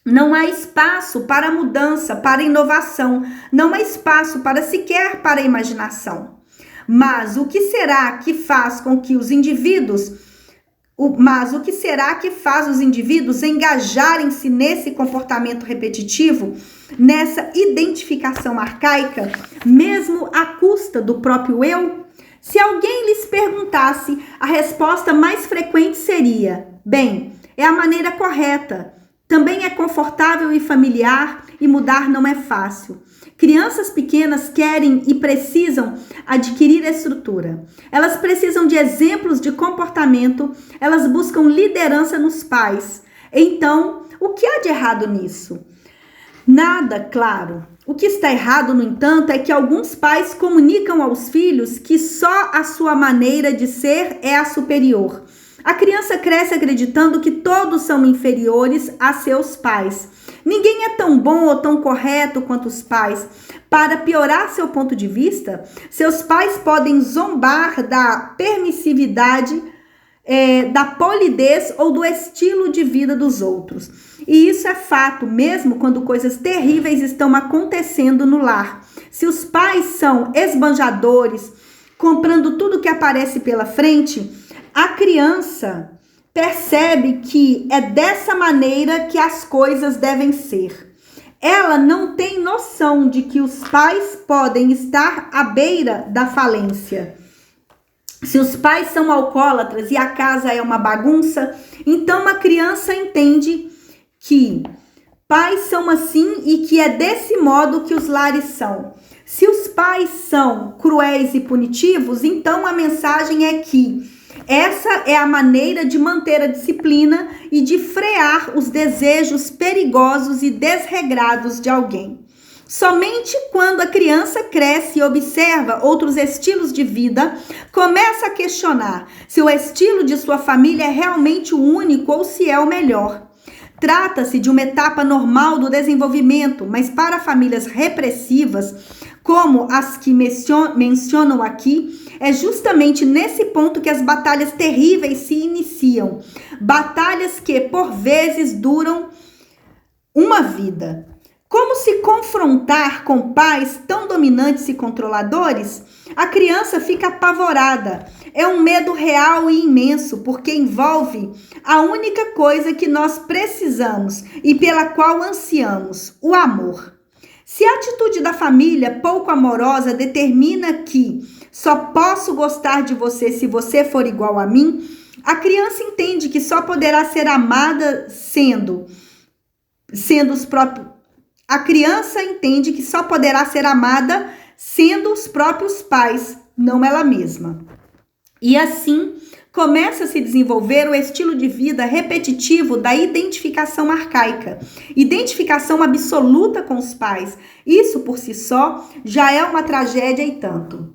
não há espaço para mudança, para inovação, não há espaço sequer para imaginação. Mas o que será que faz os indivíduos engajarem-se nesse comportamento repetitivo, nessa identificação arcaica, mesmo à custa do próprio eu? Se alguém lhes perguntasse, a resposta mais frequente seria: bem, é a maneira correta. Também é confortável e familiar e mudar não é fácil. Crianças pequenas querem e precisam adquirir estrutura. Elas precisam de exemplos de comportamento, elas buscam liderança nos pais. Então, o que há de errado nisso? Nada, claro. O que está errado, no entanto, é que alguns pais comunicam aos filhos que só a sua maneira de ser é a superior. A criança cresce acreditando que todos são inferiores a seus pais. Ninguém é tão bom ou tão correto quanto os pais. Para piorar seu ponto de vista, seus pais podem zombar da permissividade, da polidez ou do estilo de vida dos outros. E isso é fato, mesmo quando coisas terríveis estão acontecendo no lar. Se os pais são esbanjadores, comprando tudo que aparece pela frente, a criança percebe que é dessa maneira que as coisas devem ser. Ela não tem noção de que os pais podem estar à beira da falência. Se os pais são alcoólatras e a casa é uma bagunça, então a criança entende que pais são assim e que é desse modo que os lares são. Se os pais são cruéis e punitivos, então a mensagem é que essa é a maneira de manter a disciplina e de frear os desejos perigosos e desregrados de alguém. Somente quando a criança cresce e observa outros estilos de vida, começa a questionar se o estilo de sua família é realmente o único ou se é o melhor. Trata-se de uma etapa normal do desenvolvimento, mas para famílias repressivas, como as que mencionam aqui, é justamente nesse ponto que as batalhas terríveis se iniciam. Batalhas que, por vezes, duram uma vida. Como se confrontar com pais tão dominantes e controladores? A criança fica apavorada. É um medo real e imenso, porque envolve a única coisa que nós precisamos e pela qual ansiamos, o amor. Se a atitude da família pouco amorosa determina que só posso gostar de você se você for igual a mim, a criança entende que só poderá ser amada sendo os próprios. A criança entende que só poderá ser amada sendo os próprios pais, não ela mesma. E assim começa a se desenvolver o estilo de vida repetitivo da identificação arcaica, identificação absoluta com os pais. Isso por si só já é uma tragédia e tanto.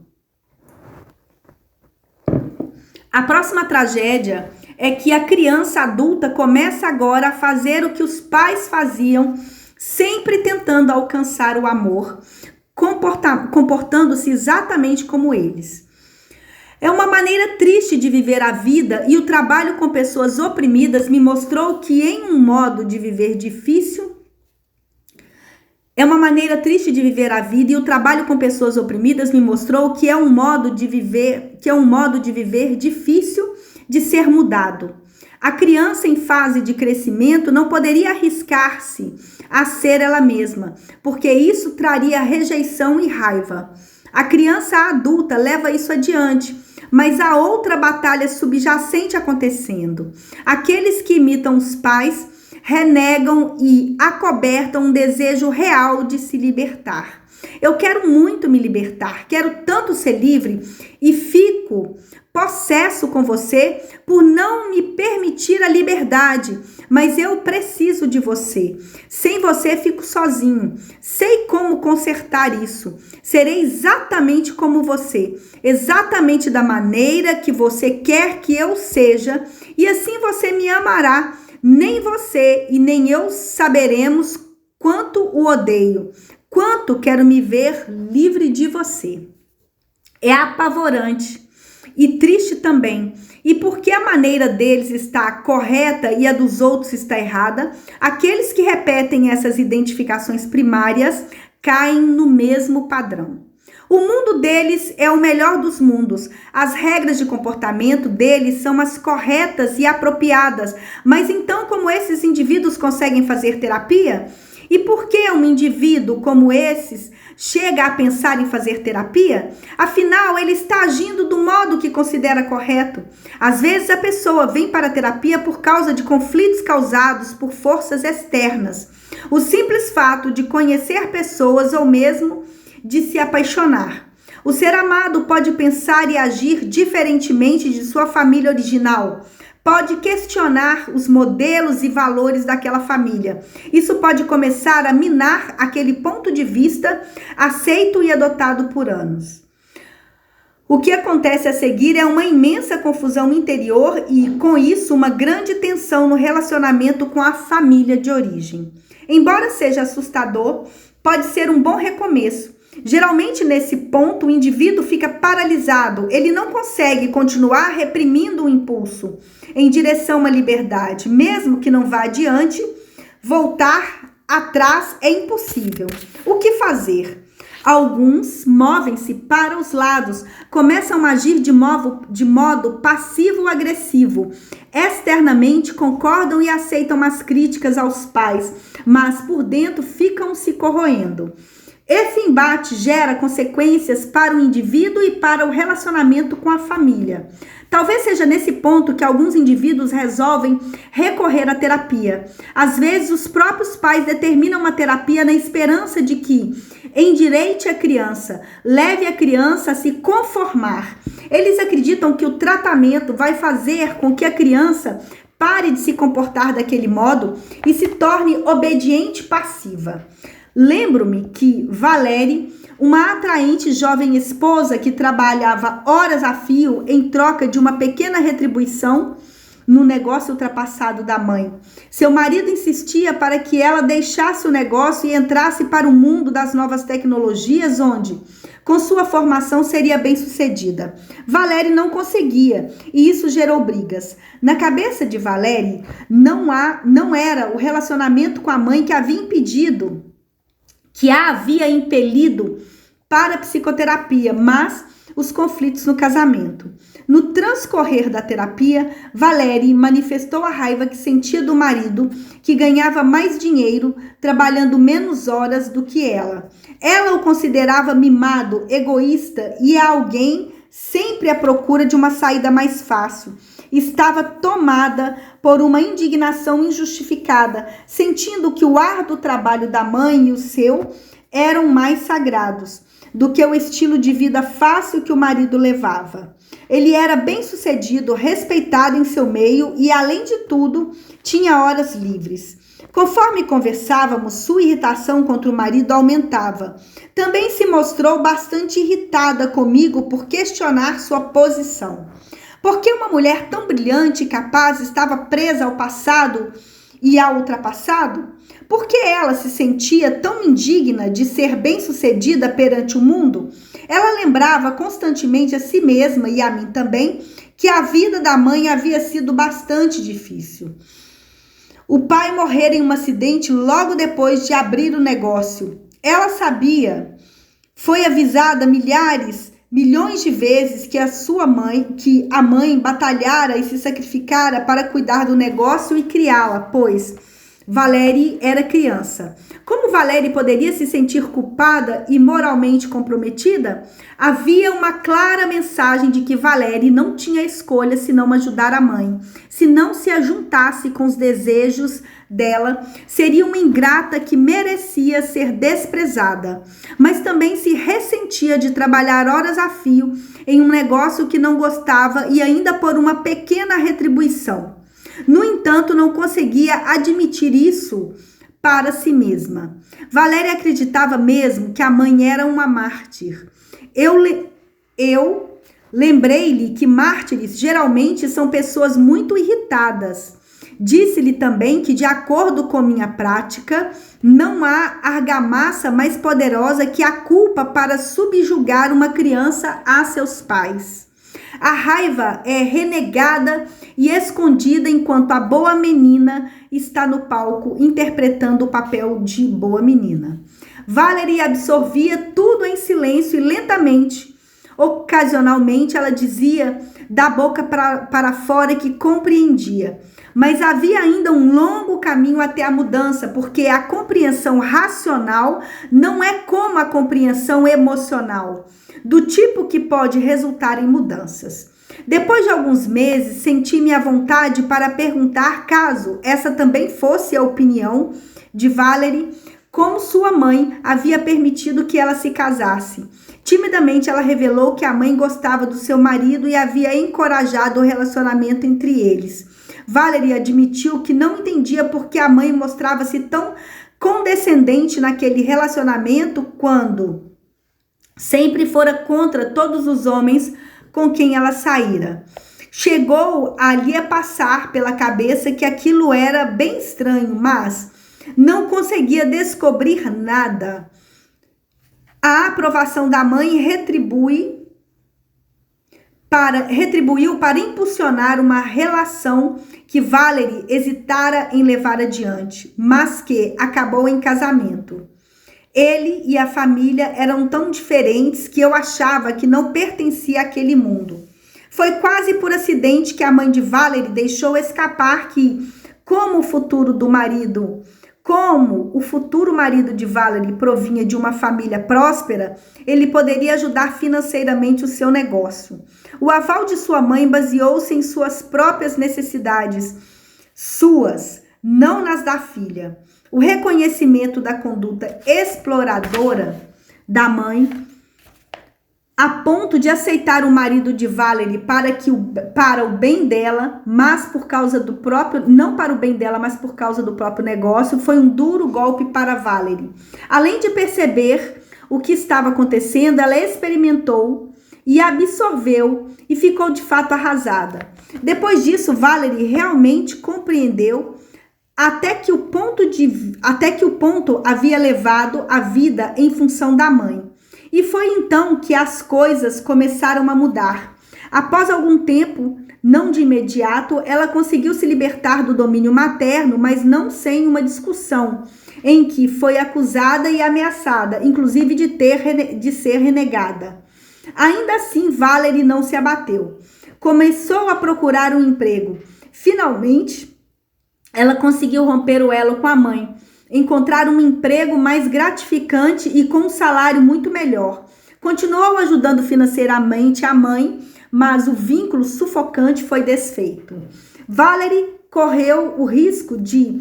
A próxima tragédia é que a criança adulta começa agora a fazer o que os pais faziam, sempre tentando alcançar o amor, comportando-se exatamente como eles. É uma maneira triste de viver a vida e o trabalho com pessoas oprimidas me mostrou que em um modo de viver difícil. É uma maneira triste de viver a vida e o trabalho com pessoas oprimidas me mostrou que é um modo de viver difícil de ser mudado. A criança em fase de crescimento não poderia arriscar-se a ser ela mesma, porque isso traria rejeição e raiva. A criança adulta leva isso adiante, mas há outra batalha subjacente acontecendo. Aqueles que imitam os pais renegam e acobertam um desejo real de se libertar. Eu quero muito me libertar, quero tanto ser livre e fico possesso com você por não me permitir a liberdade, mas eu preciso de você. Sem você fico sozinho. Sei como consertar isso. Serei exatamente como você, exatamente da maneira que você quer que eu seja, e assim você me amará. Nem você e nem eu saberemos quanto o odeio, quanto quero me ver livre de você. É apavorante e triste também. E porque a maneira deles está correta e a dos outros está errada, aqueles que repetem essas identificações primárias caem no mesmo padrão. O mundo deles é o melhor dos mundos. As regras de comportamento deles são as corretas e apropriadas. Mas então, como esses indivíduos conseguem fazer terapia? E por que um indivíduo como esses chega a pensar em fazer terapia? Afinal, ele está agindo do modo que considera correto. Às vezes a pessoa vem para a terapia por causa de conflitos causados por forças externas. O simples fato de conhecer pessoas ou mesmo de se apaixonar. O ser amado pode pensar e agir diferentemente de sua família original. Pode questionar os modelos e valores daquela família. Isso pode começar a minar aquele ponto de vista aceito e adotado por anos. O que acontece a seguir é uma imensa confusão interior e, com isso, uma grande tensão no relacionamento com a família de origem. Embora seja assustador, pode ser um bom recomeço. Geralmente, nesse ponto, o indivíduo fica paralisado. Ele não consegue continuar reprimindo o impulso em direção à liberdade. Mesmo que não vá adiante, voltar atrás é impossível. O que fazer? Alguns movem-se para os lados, começam a agir de modo passivo-agressivo. Externamente concordam e aceitam as críticas aos pais, mas por dentro ficam se corroendo. Esse embate gera consequências para o indivíduo e para o relacionamento com a família. Talvez seja nesse ponto que alguns indivíduos resolvem recorrer à terapia. Às vezes, os próprios pais determinam uma terapia na esperança de que endireite a criança, leve a criança a se conformar. Eles acreditam que o tratamento vai fazer com que a criança pare de se comportar daquele modo e se torne obediente passiva. Lembro-me que Valérie, uma atraente jovem esposa que trabalhava horas a fio em troca de uma pequena retribuição, no negócio ultrapassado da mãe. Seu marido insistia para que ela deixasse o negócio e entrasse para o mundo das novas tecnologias, onde, com sua formação, seria bem-sucedida. Valerie não conseguia e isso gerou brigas. Na cabeça de Valerie, não era o relacionamento com a mãe que a havia impelido para a psicoterapia, mas os conflitos no casamento. No transcorrer da terapia, Valerie manifestou a raiva que sentia do marido, que ganhava mais dinheiro, trabalhando menos horas do que ela. Ela o considerava mimado, egoísta e alguém sempre à procura de uma saída mais fácil. Estava tomada por uma indignação injustificada, sentindo que o árduo trabalho da mãe e o seu eram mais sagrados do que o estilo de vida fácil que o marido levava. Ele era bem-sucedido, respeitado em seu meio e, além de tudo, tinha horas livres. Conforme conversávamos, sua irritação contra o marido aumentava. Também se mostrou bastante irritada comigo por questionar sua posição. Por que uma mulher tão brilhante e capaz estava presa ao passado e ao ultrapassado? Por que ela se sentia tão indigna de ser bem-sucedida perante o mundo? Ela lembrava constantemente a si mesma e a mim também que a vida da mãe havia sido bastante difícil. O pai morrera em um acidente logo depois de abrir o negócio. Ela sabia, foi avisada milhões de vezes que a mãe batalhara e se sacrificara para cuidar do negócio e criá-la, pois Valerie era criança. Como Valerie poderia se sentir culpada e moralmente comprometida? Havia uma clara mensagem de que Valerie não tinha escolha senão ajudar a mãe. Se não se ajuntasse com os desejos dela, seria uma ingrata que merecia ser desprezada. Mas também se ressentia de trabalhar horas a fio em um negócio que não gostava e ainda por uma pequena retribuição. No entanto, não conseguia admitir isso para si mesma. Valerie acreditava mesmo que a mãe era uma mártir. Eu lembrei-lhe que mártires geralmente são pessoas muito irritadas. Disse-lhe também que, de acordo com minha prática, não há argamassa mais poderosa que a culpa para subjugar uma criança a seus pais. A raiva é renegada e escondida enquanto a boa menina está no palco interpretando o papel de boa menina. Valerie absorvia tudo em silêncio e lentamente. Ocasionalmente ela dizia da boca para fora que compreendia. Mas havia ainda um longo caminho até a mudança, porque a compreensão racional não é como a compreensão emocional, do tipo que pode resultar em mudanças. Depois de alguns meses, senti-me à vontade para perguntar, caso essa também fosse a opinião de Valerie, como sua mãe havia permitido que ela se casasse. Timidamente, ela revelou que a mãe gostava do seu marido e havia encorajado o relacionamento entre eles. Valerie admitiu que não entendia por que a mãe mostrava-se tão condescendente naquele relacionamento quando sempre fora contra todos os homens com quem ela saíra. Chegou ali a passar pela cabeça que aquilo era bem estranho, mas não conseguia descobrir nada. A aprovação da mãe retribuiu para impulsionar uma relação que Valerie hesitara em levar adiante, mas que acabou em casamento. Ele e a família eram tão diferentes que eu achava que não pertencia àquele mundo. Foi quase por acidente que a mãe de Valerie deixou escapar que, como o futuro marido de Valerie provinha de uma família próspera, ele poderia ajudar financeiramente o seu negócio. O aval de sua mãe baseou-se em suas próprias necessidades, não nas da filha. O reconhecimento da conduta exploradora da mãe, a ponto de aceitar o marido de Valerie para o bem dela, mas por causa do próprio, não para o bem dela, mas por causa do próprio negócio, foi um duro golpe para Valerie. Além de perceber o que estava acontecendo, ela experimentou e absorveu e ficou de fato arrasada. Depois disso, Valerie realmente compreendeu até que o ponto havia levado a vida em função da mãe. E foi então que as coisas começaram a mudar. Após algum tempo, não de imediato, ela conseguiu se libertar do domínio materno, mas não sem uma discussão, em que foi acusada e ameaçada, inclusive de ser renegada. Ainda assim, Valerie não se abateu. Começou a procurar um emprego. Finalmente, ela conseguiu romper o elo com a mãe, encontrar um emprego mais gratificante e com um salário muito melhor. Continuou ajudando financeiramente a mãe, mas o vínculo sufocante foi desfeito. Valerie correu o risco de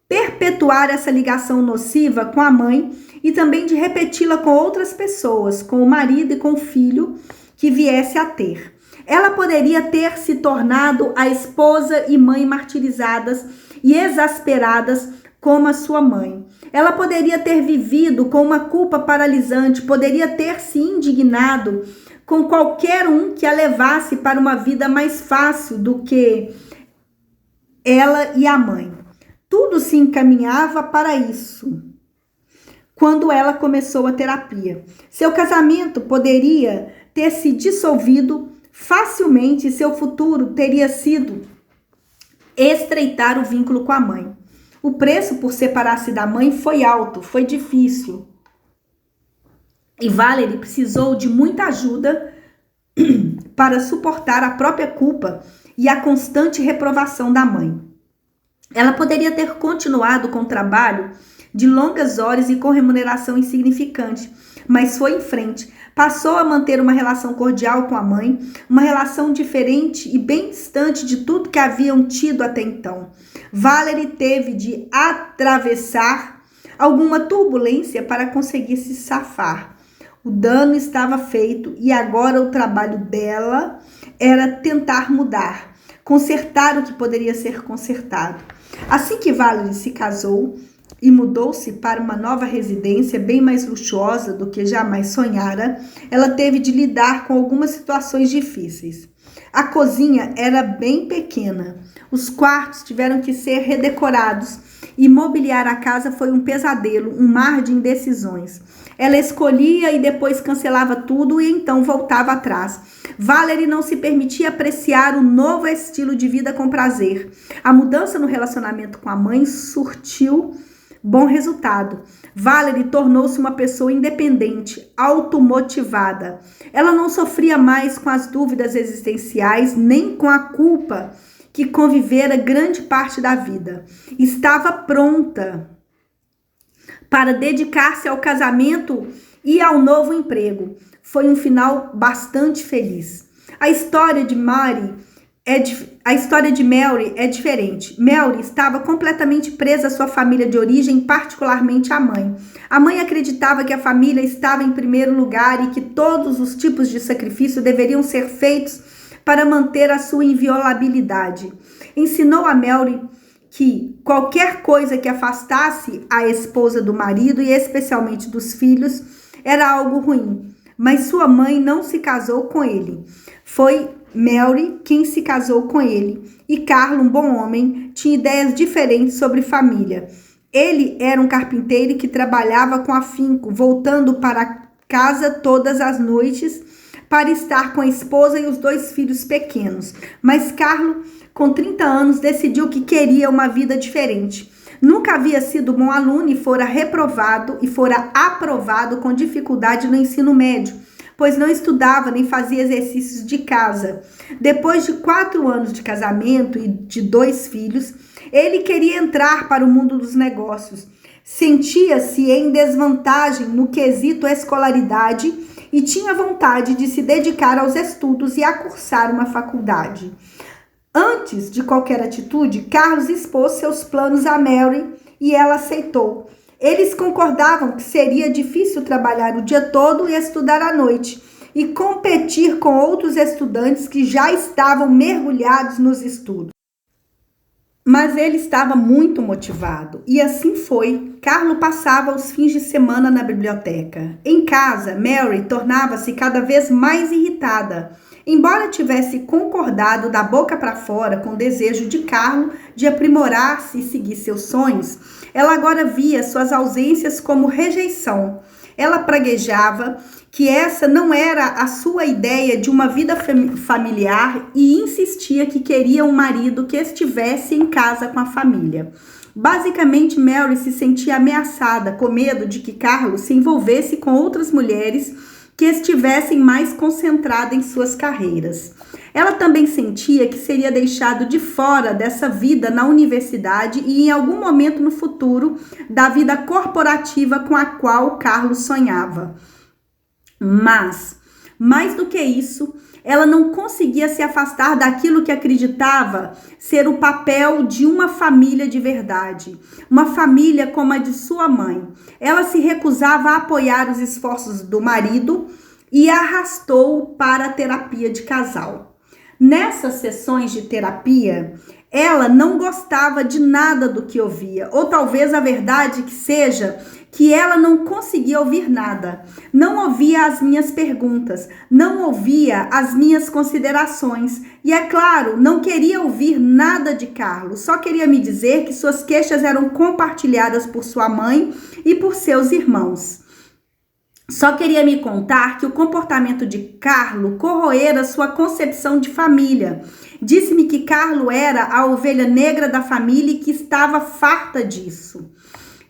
perpetuar essa ligação nociva com a mãe e também de repeti-la com outras pessoas, com o marido e com o filho que viesse a ter. Ela poderia ter se tornado a esposa e mãe martirizadas e exasperadas como a sua mãe. Ela poderia ter vivido com uma culpa paralisante, poderia ter se indignado com qualquer um que a levasse para uma vida mais fácil do que ela e a mãe. Tudo se encaminhava para isso quando ela começou a terapia. Seu casamento poderia ter se dissolvido facilmente e seu futuro teria sido estreitar o vínculo com a mãe. O preço por separar-se da mãe foi alto, foi difícil. E Valerie precisou de muita ajuda para suportar a própria culpa e a constante reprovação da mãe. Ela poderia ter continuado com o trabalho de longas horas e com remuneração insignificante, mas foi em frente. Passou a manter uma relação cordial com a mãe, uma relação diferente e bem distante de tudo que haviam tido até então. Valerie teve de atravessar alguma turbulência para conseguir se safar. O dano estava feito e agora o trabalho dela era tentar mudar, consertar o que poderia ser consertado. Assim que Valerie se casou e mudou-se para uma nova residência bem mais luxuosa do que jamais sonhara, ela teve de lidar com algumas situações difíceis. A cozinha era bem pequena, os quartos tiveram que ser redecorados e mobiliar a casa foi um pesadelo, um mar de indecisões. Ela escolhia e depois cancelava tudo e então voltava atrás. Valerie não se permitia apreciar o novo estilo de vida com prazer. A mudança no relacionamento com a mãe surtiu bom resultado. Valerie tornou-se uma pessoa independente, automotivada. Ela não sofria mais com as dúvidas existenciais, nem com a culpa que convivera grande parte da vida. Estava pronta para dedicar-se ao casamento e ao novo emprego. Foi um final bastante feliz. A história de Mary é diferente. Mary estava completamente presa à sua família de origem, particularmente à mãe. A mãe acreditava que a família estava em primeiro lugar e que todos os tipos de sacrifício deveriam ser feitos para manter a sua inviolabilidade. Ensinou a Mary que qualquer coisa que afastasse a esposa do marido e especialmente dos filhos era algo ruim. Mas sua mãe não se casou com ele. Foi Mary quem se casou com ele. E Carlo, um bom homem, tinha ideias diferentes sobre família. Ele era um carpinteiro que trabalhava com afinco, voltando para casa todas as noites para estar com a esposa e os 2 filhos pequenos. Mas Carlo, com 30 anos, decidiu que queria uma vida diferente. Nunca havia sido bom aluno e fora reprovado e fora aprovado com dificuldade no ensino médio, pois não estudava nem fazia exercícios de casa. Depois de 4 anos de casamento e de 2 filhos, ele queria entrar para o mundo dos negócios. Sentia-se em desvantagem no quesito escolaridade e tinha vontade de se dedicar aos estudos e a cursar uma faculdade. Antes de qualquer atitude, Carlos expôs seus planos a Mary e ela aceitou. Eles concordavam que seria difícil trabalhar o dia todo e estudar à noite e competir com outros estudantes que já estavam mergulhados nos estudos. Mas ele estava muito motivado e assim foi. Carlo passava os fins de semana na biblioteca. Em casa, Mary tornava-se cada vez mais irritada. Embora tivesse concordado da boca para fora com o desejo de Carlo de aprimorar-se e seguir seus sonhos, ela agora via suas ausências como rejeição. Ela praguejava que essa não era a sua ideia de uma vida familiar e insistia que queria um marido que estivesse em casa com a família. Basicamente, Mary se sentia ameaçada, com medo de que Carlos se envolvesse com outras mulheres que estivessem mais concentradas em suas carreiras. Ela também sentia que seria deixado de fora dessa vida na universidade e em algum momento no futuro da vida corporativa com a qual Carlos sonhava. Mas, mais do que isso, ela não conseguia se afastar daquilo que acreditava ser o papel de uma família de verdade, uma família como a de sua mãe. Ela se recusava a apoiar os esforços do marido e arrastou-o para a terapia de casal. Nessas sessões de terapia, ela não gostava de nada do que ouvia, ou talvez a verdade que seja que ela não conseguia ouvir nada, não ouvia as minhas perguntas, não ouvia as minhas considerações e, é claro, não queria ouvir nada de Carlos, só queria me dizer que suas queixas eram compartilhadas por sua mãe e por seus irmãos. Só queria me contar que o comportamento de Carlo corroera sua concepção de família. Disse-me que Carlo era a ovelha negra da família e que estava farta disso.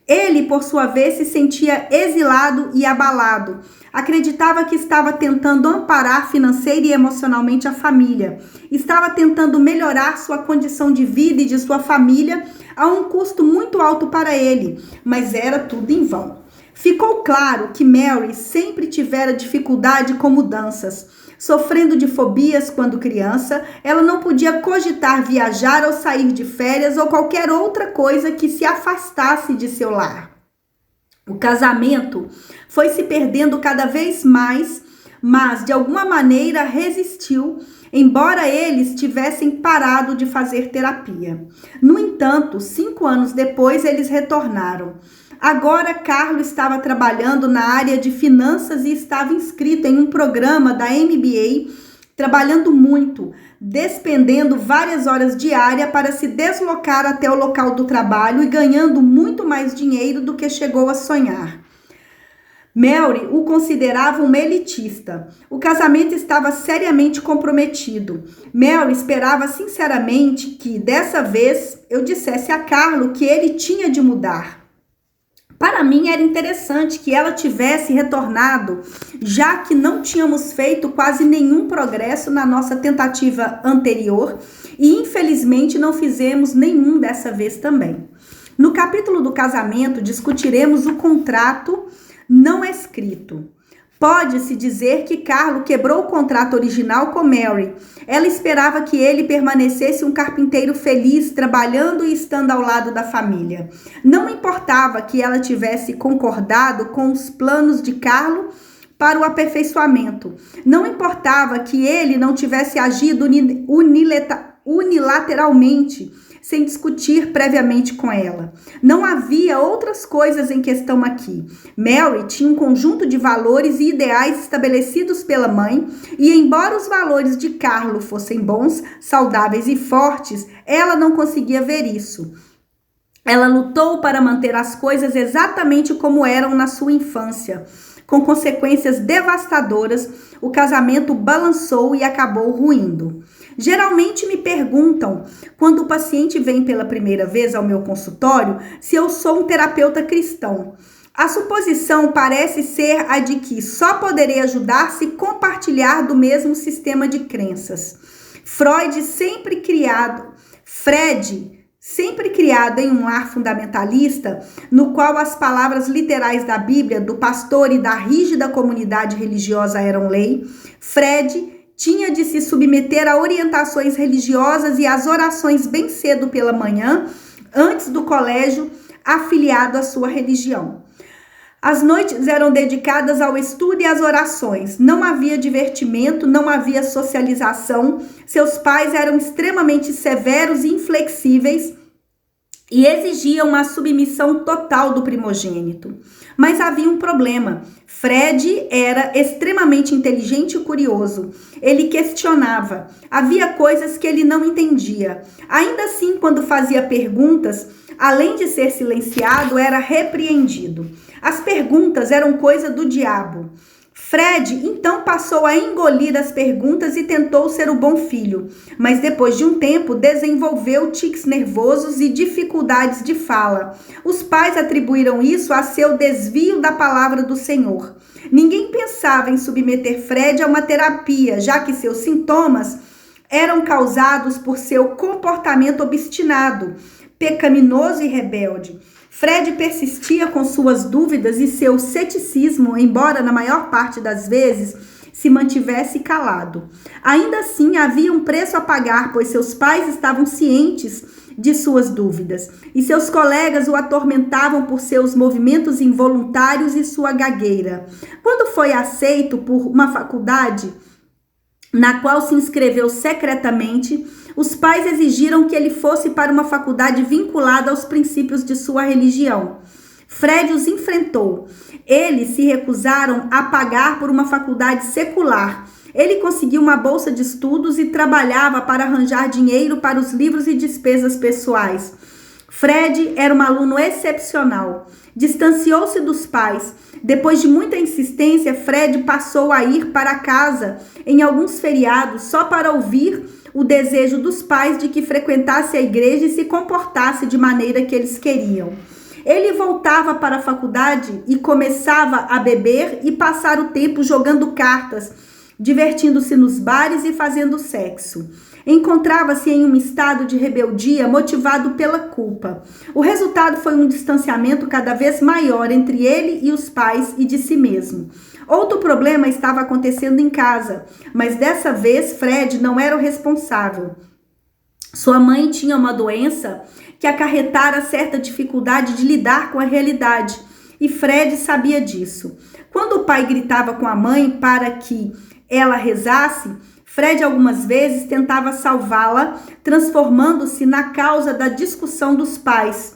Ele, por sua vez, se sentia exilado e abalado. Acreditava que estava tentando amparar financeira e emocionalmente a família. Estava tentando melhorar sua condição de vida e de sua família a um custo muito alto para ele, mas era tudo em vão. Ficou claro que Mary sempre tivera dificuldade com mudanças. Sofrendo de fobias quando criança, ela não podia cogitar viajar ou sair de férias ou qualquer outra coisa que se afastasse de seu lar. O casamento foi se perdendo cada vez mais, mas de alguma maneira resistiu, embora eles tivessem parado de fazer terapia. No entanto, 5 anos depois, eles retornaram. Agora, Carlos estava trabalhando na área de finanças e estava inscrito em um programa da MBA, trabalhando muito, despendendo várias horas diárias para se deslocar até o local do trabalho e ganhando muito mais dinheiro do que chegou a sonhar. Mary o considerava um elitista. O casamento estava seriamente comprometido. Mary esperava sinceramente que, dessa vez, eu dissesse a Carlos que ele tinha de mudar. Para mim era interessante que ela tivesse retornado, já que não tínhamos feito quase nenhum progresso na nossa tentativa anterior e infelizmente não fizemos nenhum dessa vez também. No capítulo do casamento discutiremos o contrato não escrito. Pode-se dizer que Carlo quebrou o contrato original com Mary. Ela esperava que ele permanecesse um carpinteiro feliz, trabalhando e estando ao lado da família. Não importava que ela tivesse concordado com os planos de Carlo para o aperfeiçoamento. Não importava que ele não tivesse agido unilateralmente, sem discutir previamente com ela. Não havia outras coisas em questão aqui. Mary tinha um conjunto de valores e ideais estabelecidos pela mãe, e embora os valores de Carlo fossem bons, saudáveis e fortes, ela não conseguia ver isso. Ela lutou para manter as coisas exatamente como eram na sua infância. Com consequências devastadoras, o casamento balançou e acabou ruindo. Geralmente me perguntam, quando o paciente vem pela primeira vez ao meu consultório, se eu sou um terapeuta cristão. A suposição parece ser a de que só poderei ajudar se compartilhar do mesmo sistema de crenças. Fred, sempre criado em um lar fundamentalista, no qual as palavras literais da Bíblia, do pastor e da rígida comunidade religiosa eram lei, Fred tinha de se submeter a orientações religiosas e às orações bem cedo pela manhã, antes do colégio, afiliado à sua religião. As noites eram dedicadas ao estudo e às orações. Não havia divertimento, não havia socialização. Seus pais eram extremamente severos e inflexíveis e exigiam uma submissão total do primogênito. Mas havia um problema. Fred era extremamente inteligente e curioso. Ele questionava. Havia coisas que ele não entendia. Ainda assim, quando fazia perguntas, além de ser silenciado, era repreendido. As perguntas eram coisa do diabo. Fred então passou a engolir as perguntas e tentou ser o bom filho, mas depois de um tempo desenvolveu tiques nervosos e dificuldades de fala. Os pais atribuíram isso a seu desvio da palavra do Senhor. Ninguém pensava em submeter Fred a uma terapia, já que seus sintomas eram causados por seu comportamento obstinado, pecaminoso e rebelde. Fred persistia com suas dúvidas e seu ceticismo, embora na maior parte das vezes se mantivesse calado. Ainda assim, havia um preço a pagar, pois seus pais estavam cientes de suas dúvidas e seus colegas o atormentavam por seus movimentos involuntários e sua gagueira. Quando foi aceito por uma faculdade na qual se inscreveu secretamente, os pais exigiram que ele fosse para uma faculdade vinculada aos princípios de sua religião. Fred os enfrentou. Eles se recusaram a pagar por uma faculdade secular. Ele conseguiu uma bolsa de estudos e trabalhava para arranjar dinheiro para os livros e despesas pessoais. Fred era um aluno excepcional. Distanciou-se dos pais. Depois de muita insistência, Fred passou a ir para casa em alguns feriados só para ouvir o desejo dos pais de que frequentasse a igreja e se comportasse de maneira que eles queriam. Ele voltava para a faculdade e começava a beber e passar o tempo jogando cartas, divertindo-se nos bares e fazendo sexo. Encontrava-se em um estado de rebeldia motivado pela culpa. O resultado foi um distanciamento cada vez maior entre ele e os pais e de si mesmo. Outro problema estava acontecendo em casa, mas dessa vez Fred não era o responsável. Sua mãe tinha uma doença que acarretara certa dificuldade de lidar com a realidade, e Fred sabia disso. Quando o pai gritava com a mãe para que ela rezasse, Fred algumas vezes tentava salvá-la, transformando-se na causa da discussão dos pais.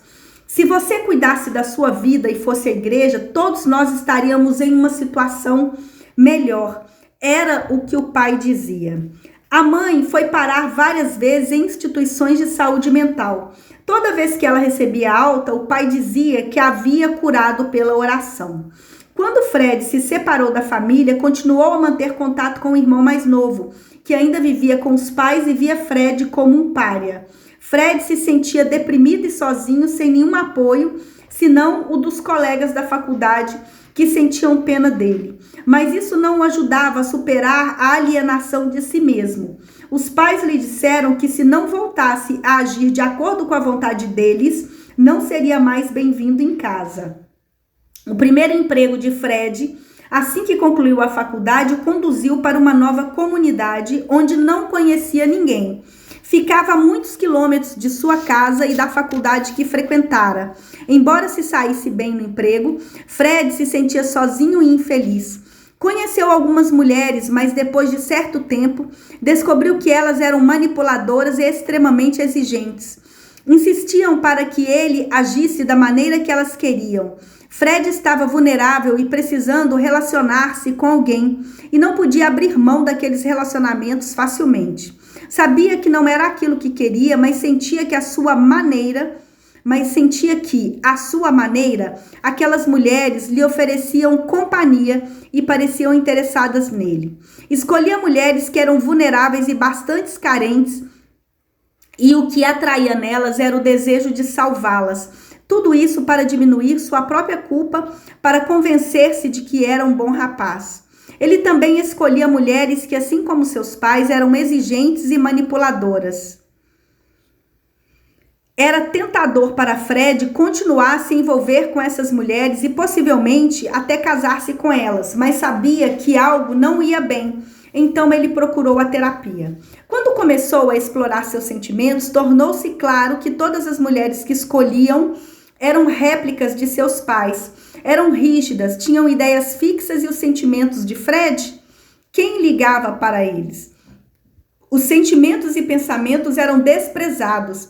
Se você cuidasse da sua vida e fosse à igreja, todos nós estaríamos em uma situação melhor. Era o que o pai dizia. A mãe foi parar várias vezes em instituições de saúde mental. Toda vez que ela recebia alta, o pai dizia que havia curado pela oração. Quando Fred se separou da família, continuou a manter contato com o irmão mais novo, que ainda vivia com os pais e via Fred como um pária. Fred se sentia deprimido e sozinho, sem nenhum apoio, senão o dos colegas da faculdade, que sentiam pena dele. Mas isso não o ajudava a superar a alienação de si mesmo. Os pais lhe disseram que se não voltasse a agir de acordo com a vontade deles, não seria mais bem-vindo em casa. O primeiro emprego de Fred, assim que concluiu a faculdade, o conduziu para uma nova comunidade onde não conhecia ninguém. Ficava a muitos quilômetros de sua casa e da faculdade que frequentara. Embora se saísse bem no emprego, Fred se sentia sozinho e infeliz. Conheceu algumas mulheres, mas depois de certo tempo, descobriu que elas eram manipuladoras e extremamente exigentes. Insistiam para que ele agisse da maneira que elas queriam. Fred estava vulnerável e precisando relacionar-se com alguém e não podia abrir mão daqueles relacionamentos facilmente. Sabia que não era aquilo que queria, mas sentia que à sua maneira, aquelas mulheres lhe ofereciam companhia e pareciam interessadas nele. Escolhia mulheres que eram vulneráveis e bastante carentes, e o que atraía nelas era o desejo de salvá-las. Tudo isso para diminuir sua própria culpa, para convencer-se de que era um bom rapaz. Ele também escolhia mulheres que, assim como seus pais, eram exigentes e manipuladoras. Era tentador para Fred continuar a se envolver com essas mulheres e possivelmente até casar-se com elas, mas sabia que algo não ia bem. Então ele procurou a terapia. Quando começou a explorar seus sentimentos, tornou-se claro que todas as mulheres que escolhiam eram réplicas de seus pais. Eram rígidas, tinham ideias fixas e os sentimentos de Fred? Quem ligava para eles? Os sentimentos e pensamentos eram desprezados.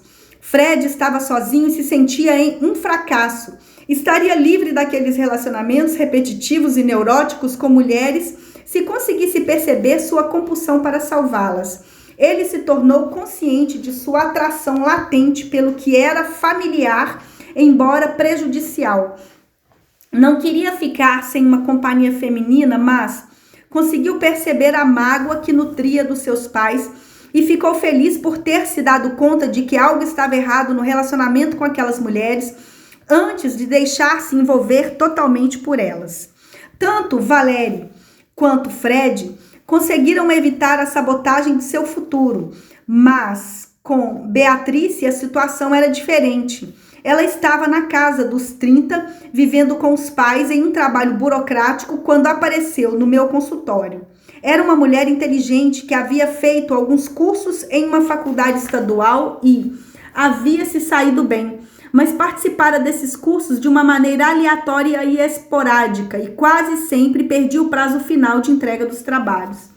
Fred estava sozinho e se sentia em um fracasso. Estaria livre daqueles relacionamentos repetitivos e neuróticos com mulheres se conseguisse perceber sua compulsão para salvá-las. Ele se tornou consciente de sua atração latente pelo que era familiar, embora prejudicial. Não queria ficar sem uma companhia feminina, mas conseguiu perceber a mágoa que nutria dos seus pais e ficou feliz por ter se dado conta de que algo estava errado no relacionamento com aquelas mulheres antes de deixar-se envolver totalmente por elas. Tanto Valerie quanto Fred conseguiram evitar a sabotagem de seu futuro, mas com Beatrice a situação era diferente. Ela estava na casa dos 30, vivendo com os pais em um trabalho burocrático quando apareceu no meu consultório. Era uma mulher inteligente que havia feito alguns cursos em uma faculdade estadual e havia se saído bem, mas participara desses cursos de uma maneira aleatória e esporádica e quase sempre perdia o prazo final de entrega dos trabalhos.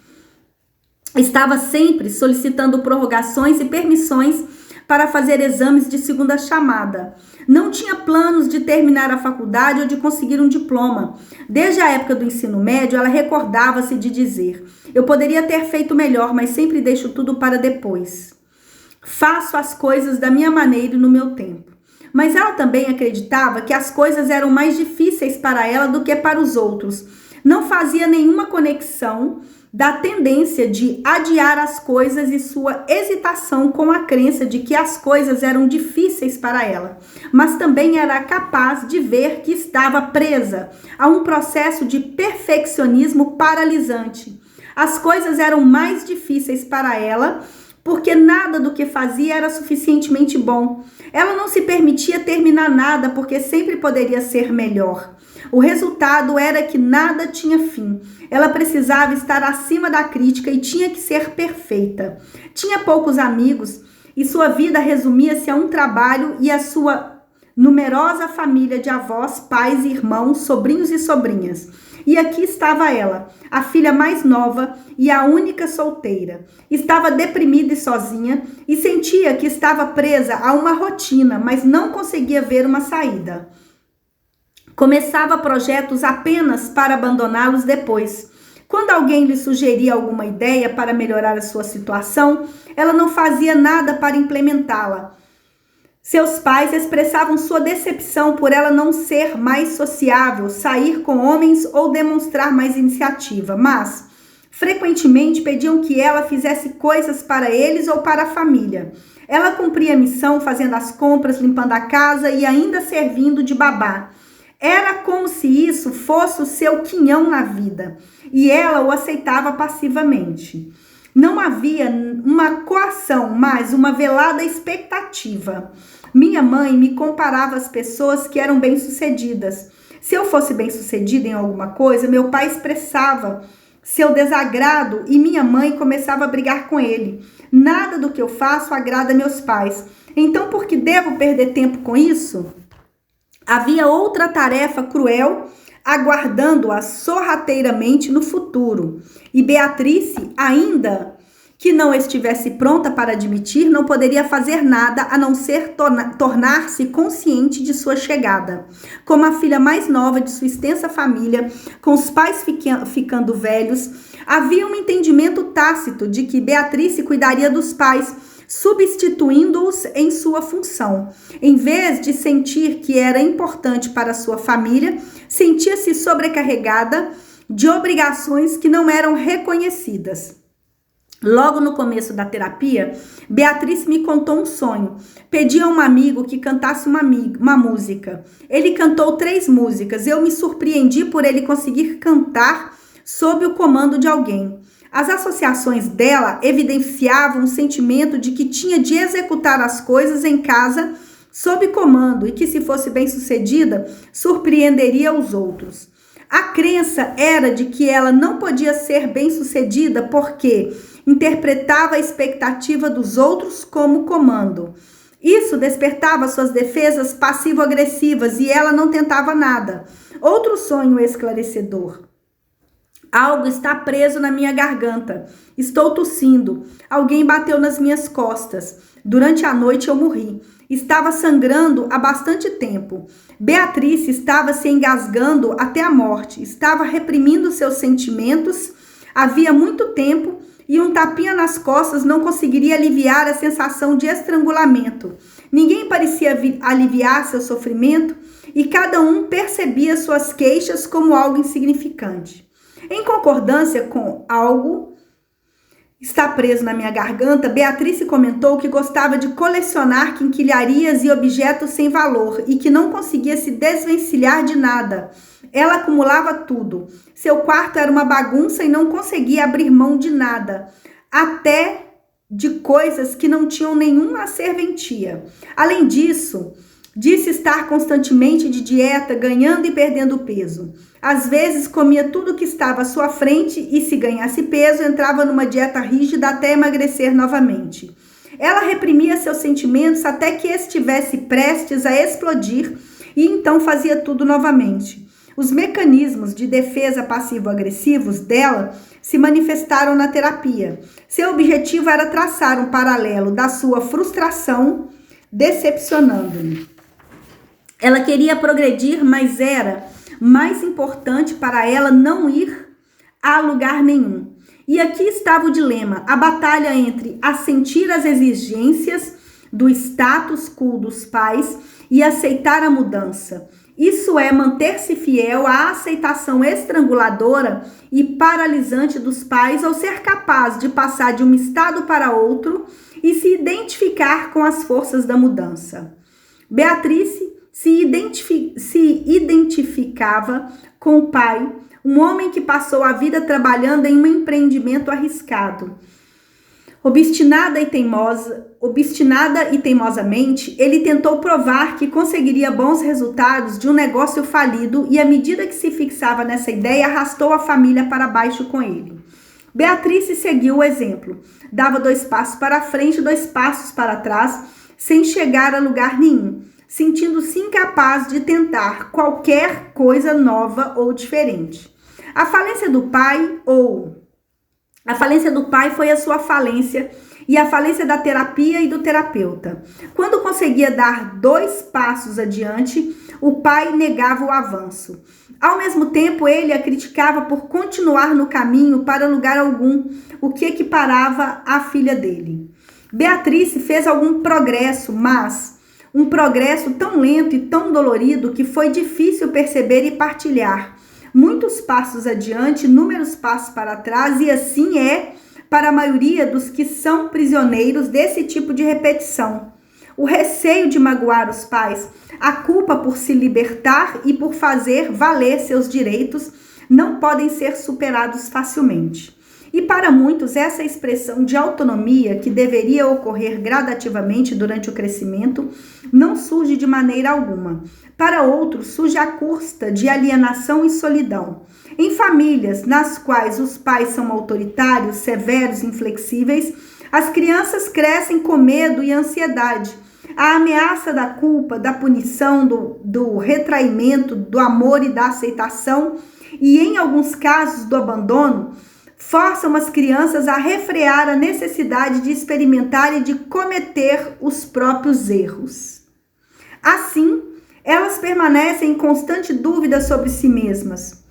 Estava sempre solicitando prorrogações e permissões para fazer exames de segunda chamada. Não tinha planos de terminar a faculdade ou de conseguir um diploma. Desde a época do ensino médio, ela recordava-se de dizer: eu poderia ter feito melhor, mas sempre deixo tudo para depois. Faço as coisas da minha maneira e no meu tempo. Mas ela também acreditava que as coisas eram mais difíceis para ela do que para os outros. Não fazia nenhuma conexão da tendência de adiar as coisas e sua hesitação com a crença de que as coisas eram difíceis para ela, mas também era capaz de ver que estava presa a um processo de perfeccionismo paralisante. As coisas eram mais difíceis para ela porque nada do que fazia era suficientemente bom. Ela não se permitia terminar nada porque sempre poderia ser melhor. O resultado era que nada tinha fim. Ela precisava estar acima da crítica e tinha que ser perfeita. Tinha poucos amigos e sua vida resumia-se a um trabalho e a sua numerosa família de avós, pais, irmãos, sobrinhos e sobrinhas. E aqui estava ela, a filha mais nova e a única solteira. Estava deprimida e sozinha e sentia que estava presa a uma rotina, mas não conseguia ver uma saída. Começava projetos apenas para abandoná-los depois. Quando alguém lhe sugeria alguma ideia para melhorar a sua situação, ela não fazia nada para implementá-la. Seus pais expressavam sua decepção por ela não ser mais sociável, sair com homens ou demonstrar mais iniciativa, mas frequentemente pediam que ela fizesse coisas para eles ou para a família. Ela cumpria a missão fazendo as compras, limpando a casa e ainda servindo de babá. Era como se isso fosse o seu quinhão na vida, e ela o aceitava passivamente. Não havia uma coação, mas uma velada expectativa. Minha mãe me comparava às pessoas que eram bem-sucedidas. Se eu fosse bem-sucedida em alguma coisa, meu pai expressava seu desagrado e minha mãe começava a brigar com ele. Nada do que eu faço agrada meus pais. Então, por que devo perder tempo com isso? Havia outra tarefa cruel aguardando-a sorrateiramente no futuro. E Beatrice, ainda que não estivesse pronta para admitir, não poderia fazer nada a não ser tornar-se consciente de sua chegada. Como a filha mais nova de sua extensa família, com os pais ficando velhos, havia um entendimento tácito de que Beatrice cuidaria dos pais, substituindo-os em sua função. Em vez de sentir que era importante para sua família, sentia-se sobrecarregada de obrigações que não eram reconhecidas. Logo no começo da terapia, Beatriz me contou um sonho. Pedi a um amigo que cantasse uma música. Ele cantou 3 músicas. Eu me surpreendi por ele conseguir cantar sob o comando de alguém. As associações dela evidenciavam um sentimento de que tinha de executar as coisas em casa sob comando e que, se fosse bem-sucedida, surpreenderia os outros. A crença era de que ela não podia ser bem-sucedida porque interpretava a expectativa dos outros como comando. Isso despertava suas defesas passivo-agressivas e ela não tentava nada. Outro sonho esclarecedor. Algo está preso na minha garganta. Estou tossindo. Alguém bateu nas minhas costas. Durante a noite eu morri. Estava sangrando há bastante tempo. Beatriz estava se engasgando até a morte. Estava reprimindo seus sentimentos havia muito tempo e um tapinha nas costas não conseguiria aliviar a sensação de estrangulamento. Ninguém parecia aliviar seu sofrimento e cada um percebia suas queixas como algo insignificante. Em concordância com algo está preso na minha garganta, Beatriz comentou que gostava de colecionar quinquilharias e objetos sem valor e que não conseguia se desvencilhar de nada. Ela acumulava tudo. Seu quarto era uma bagunça e não conseguia abrir mão de nada, até de coisas que não tinham nenhuma serventia. Além disso, disse estar constantemente de dieta, ganhando e perdendo peso. Às vezes comia tudo que estava à sua frente e, se ganhasse peso, entrava numa dieta rígida até emagrecer novamente. Ela reprimia seus sentimentos até que estivesse prestes a explodir e então fazia tudo novamente. Os mecanismos de defesa passivo-agressivos dela se manifestaram na terapia. Seu objetivo era traçar um paralelo da sua frustração, decepcionando-me. Ela queria progredir, mas era mais importante para ela não ir a lugar nenhum. E aqui estava o dilema, a batalha entre assentir às exigências do status quo dos pais e aceitar a mudança. Isso é manter-se fiel à aceitação estranguladora e paralisante dos pais ou ser capaz de passar de um estado para outro e se identificar com as forças da mudança. Beatriz se identificava com o pai, um homem que passou a vida trabalhando em um empreendimento arriscado. Obstinada e teimosamente, ele tentou provar que conseguiria bons resultados de um negócio falido e, à medida que se fixava nessa ideia, arrastou a família para baixo com ele. Beatriz seguiu o exemplo. Dava 2 passos para frente, 2 passos para trás, sem chegar a lugar nenhum, sentindo-se incapaz de tentar qualquer coisa nova ou diferente. A falência do pai foi a sua falência e a falência da terapia e do terapeuta. Quando conseguia dar 2 passos adiante, o pai negava o avanço. Ao mesmo tempo, ele a criticava por continuar no caminho para lugar algum, o que equiparava à filha dele. Beatriz fez algum progresso, mas um progresso tão lento e tão dolorido que foi difícil perceber e partilhar. Muitos passos adiante, inúmeros passos para trás, e assim é para a maioria dos que são prisioneiros desse tipo de repetição. O receio de magoar os pais, a culpa por se libertar e por fazer valer seus direitos não podem ser superados facilmente. E para muitos, essa expressão de autonomia, que deveria ocorrer gradativamente durante o crescimento, não surge de maneira alguma. Para outros, surge à custa de alienação e solidão. Em famílias nas quais os pais são autoritários, severos e inflexíveis, as crianças crescem com medo e ansiedade. A ameaça da culpa, da punição, do retraimento, do amor e da aceitação, e em alguns casos do abandono, forçam as crianças a refrear a necessidade de experimentar e de cometer os próprios erros. Assim, elas permanecem em constante dúvida sobre si mesmas,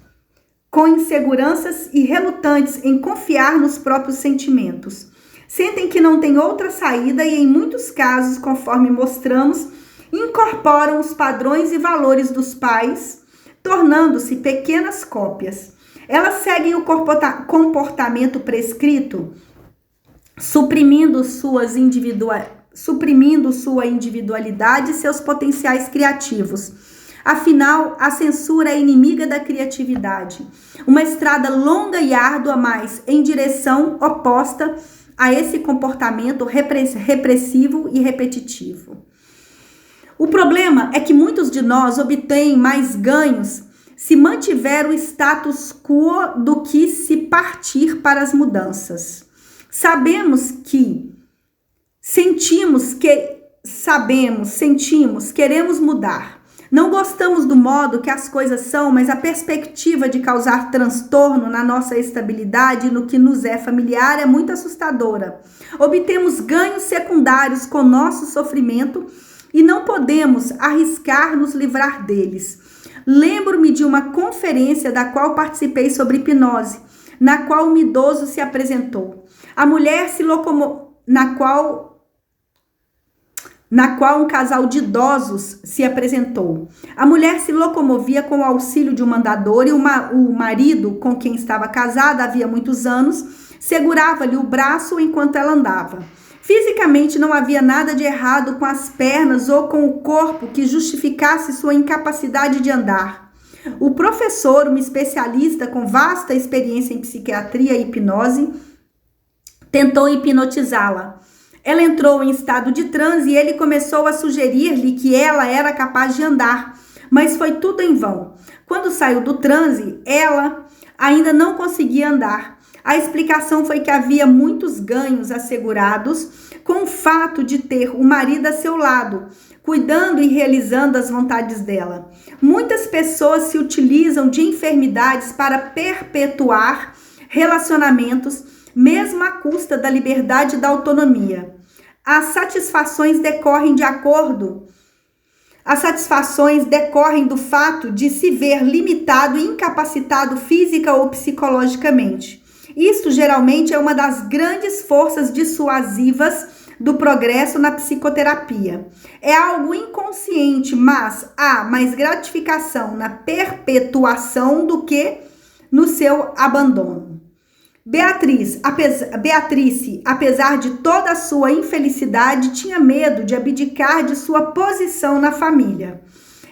com inseguranças e relutantes em confiar nos próprios sentimentos. Sentem que não tem outra saída e, em muitos casos, conforme mostramos, incorporam os padrões e valores dos pais, tornando-se pequenas cópias. Elas seguem o comportamento prescrito, suprimindo sua individualidade e seus potenciais criativos. Afinal, a censura é inimiga da criatividade. Uma estrada longa e árdua, mas em direção oposta a esse comportamento repressivo e repetitivo. O problema é que muitos de nós obtêm mais ganhos se mantiver o status quo do que se partir para as mudanças. Sentimos, queremos mudar. Não gostamos do modo que as coisas são, mas a perspectiva de causar transtorno na nossa estabilidade e no que nos é familiar é muito assustadora. Obtemos ganhos secundários com nosso sofrimento e não podemos arriscar nos livrar deles. Lembro-me de uma conferência da qual participei sobre hipnose, na qual um idoso se apresentou. A mulher se na qual um casal de idosos se apresentou. A mulher se locomovia com o auxílio de um andador e o marido, com quem estava casada havia muitos anos, segurava-lhe o braço enquanto ela andava. Fisicamente não havia nada de errado com as pernas ou com o corpo que justificasse sua incapacidade de andar. O professor, um especialista com vasta experiência em psiquiatria e hipnose, tentou hipnotizá-la. Ela entrou em estado de transe e ele começou a sugerir-lhe que ela era capaz de andar, mas foi tudo em vão. Quando saiu do transe, ela ainda não conseguia andar. A explicação foi que havia muitos ganhos assegurados com o fato de ter o marido a seu lado, cuidando e realizando as vontades dela. Muitas pessoas se utilizam de enfermidades para perpetuar relacionamentos, mesmo à custa da liberdade e da autonomia. As satisfações decorrem do fato de se ver limitado e incapacitado física ou psicologicamente. Isto geralmente é uma das grandes forças dissuasivas do progresso na psicoterapia. É algo inconsciente, mas há mais gratificação na perpetuação do que no seu abandono. Beatrice, apesar de toda a sua infelicidade, tinha medo de abdicar de sua posição na família.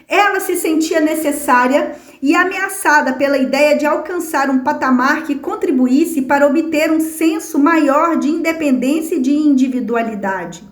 Ela se sentia necessária e ameaçada pela ideia de alcançar um patamar que contribuísse para obter um senso maior de independência e de individualidade.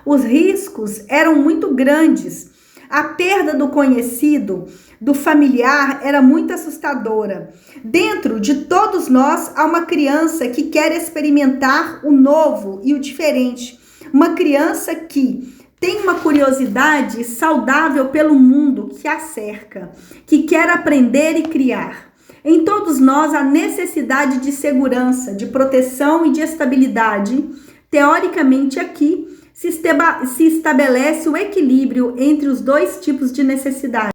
Os riscos eram muito grandes. A perda do conhecido, do familiar, era muito assustadora. Dentro de todos nós há uma criança que quer experimentar o novo e o diferente. Uma criança que tem uma curiosidade saudável pelo mundo que a cerca, que quer aprender e criar. Em todos nós há necessidade de segurança, de proteção e de estabilidade. Teoricamente, aqui se estabelece o equilíbrio entre os dois tipos de necessidade.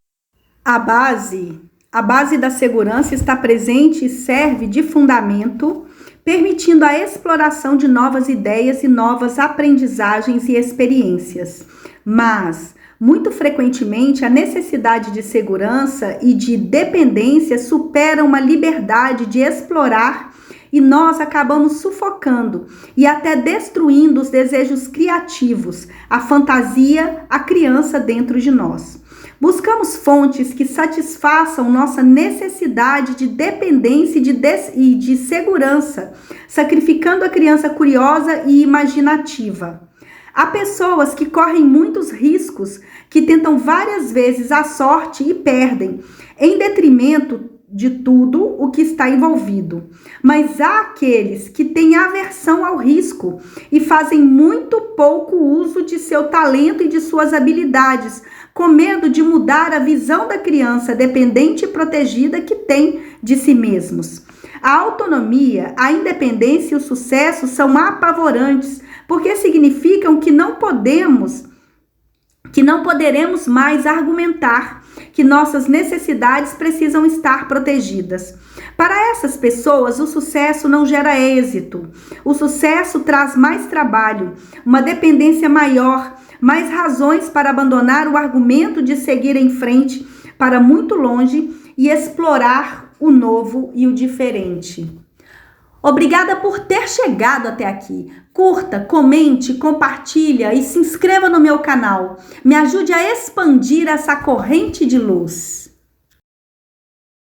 A base da segurança está presente e serve de fundamento, permitindo a exploração de novas ideias e novas aprendizagens e experiências. Mas, muito frequentemente, a necessidade de segurança e de dependência supera uma liberdade de explorar e nós acabamos sufocando e até destruindo os desejos criativos, a fantasia, a criança dentro de nós. Buscamos fontes que satisfaçam nossa necessidade de dependência e de segurança, sacrificando a criança curiosa e imaginativa. Há pessoas que correm muitos riscos, que tentam várias vezes a sorte e perdem, em detrimento de tudo o que está envolvido. Mas há aqueles que têm aversão ao risco e fazem muito pouco uso de seu talento e de suas habilidades, com medo de mudar a visão da criança dependente e protegida que tem de si mesmos. A autonomia, a independência e o sucesso são apavorantes, porque significam que não poderemos mais argumentar que nossas necessidades precisam estar protegidas. Para essas pessoas, o sucesso não gera êxito. O sucesso traz mais trabalho, uma dependência maior, mais razões para abandonar o argumento de seguir em frente para muito longe e explorar o novo e o diferente. Obrigada por ter chegado até aqui. Curta, comente, compartilha e se inscreva no meu canal. Me ajude a expandir essa corrente de luz.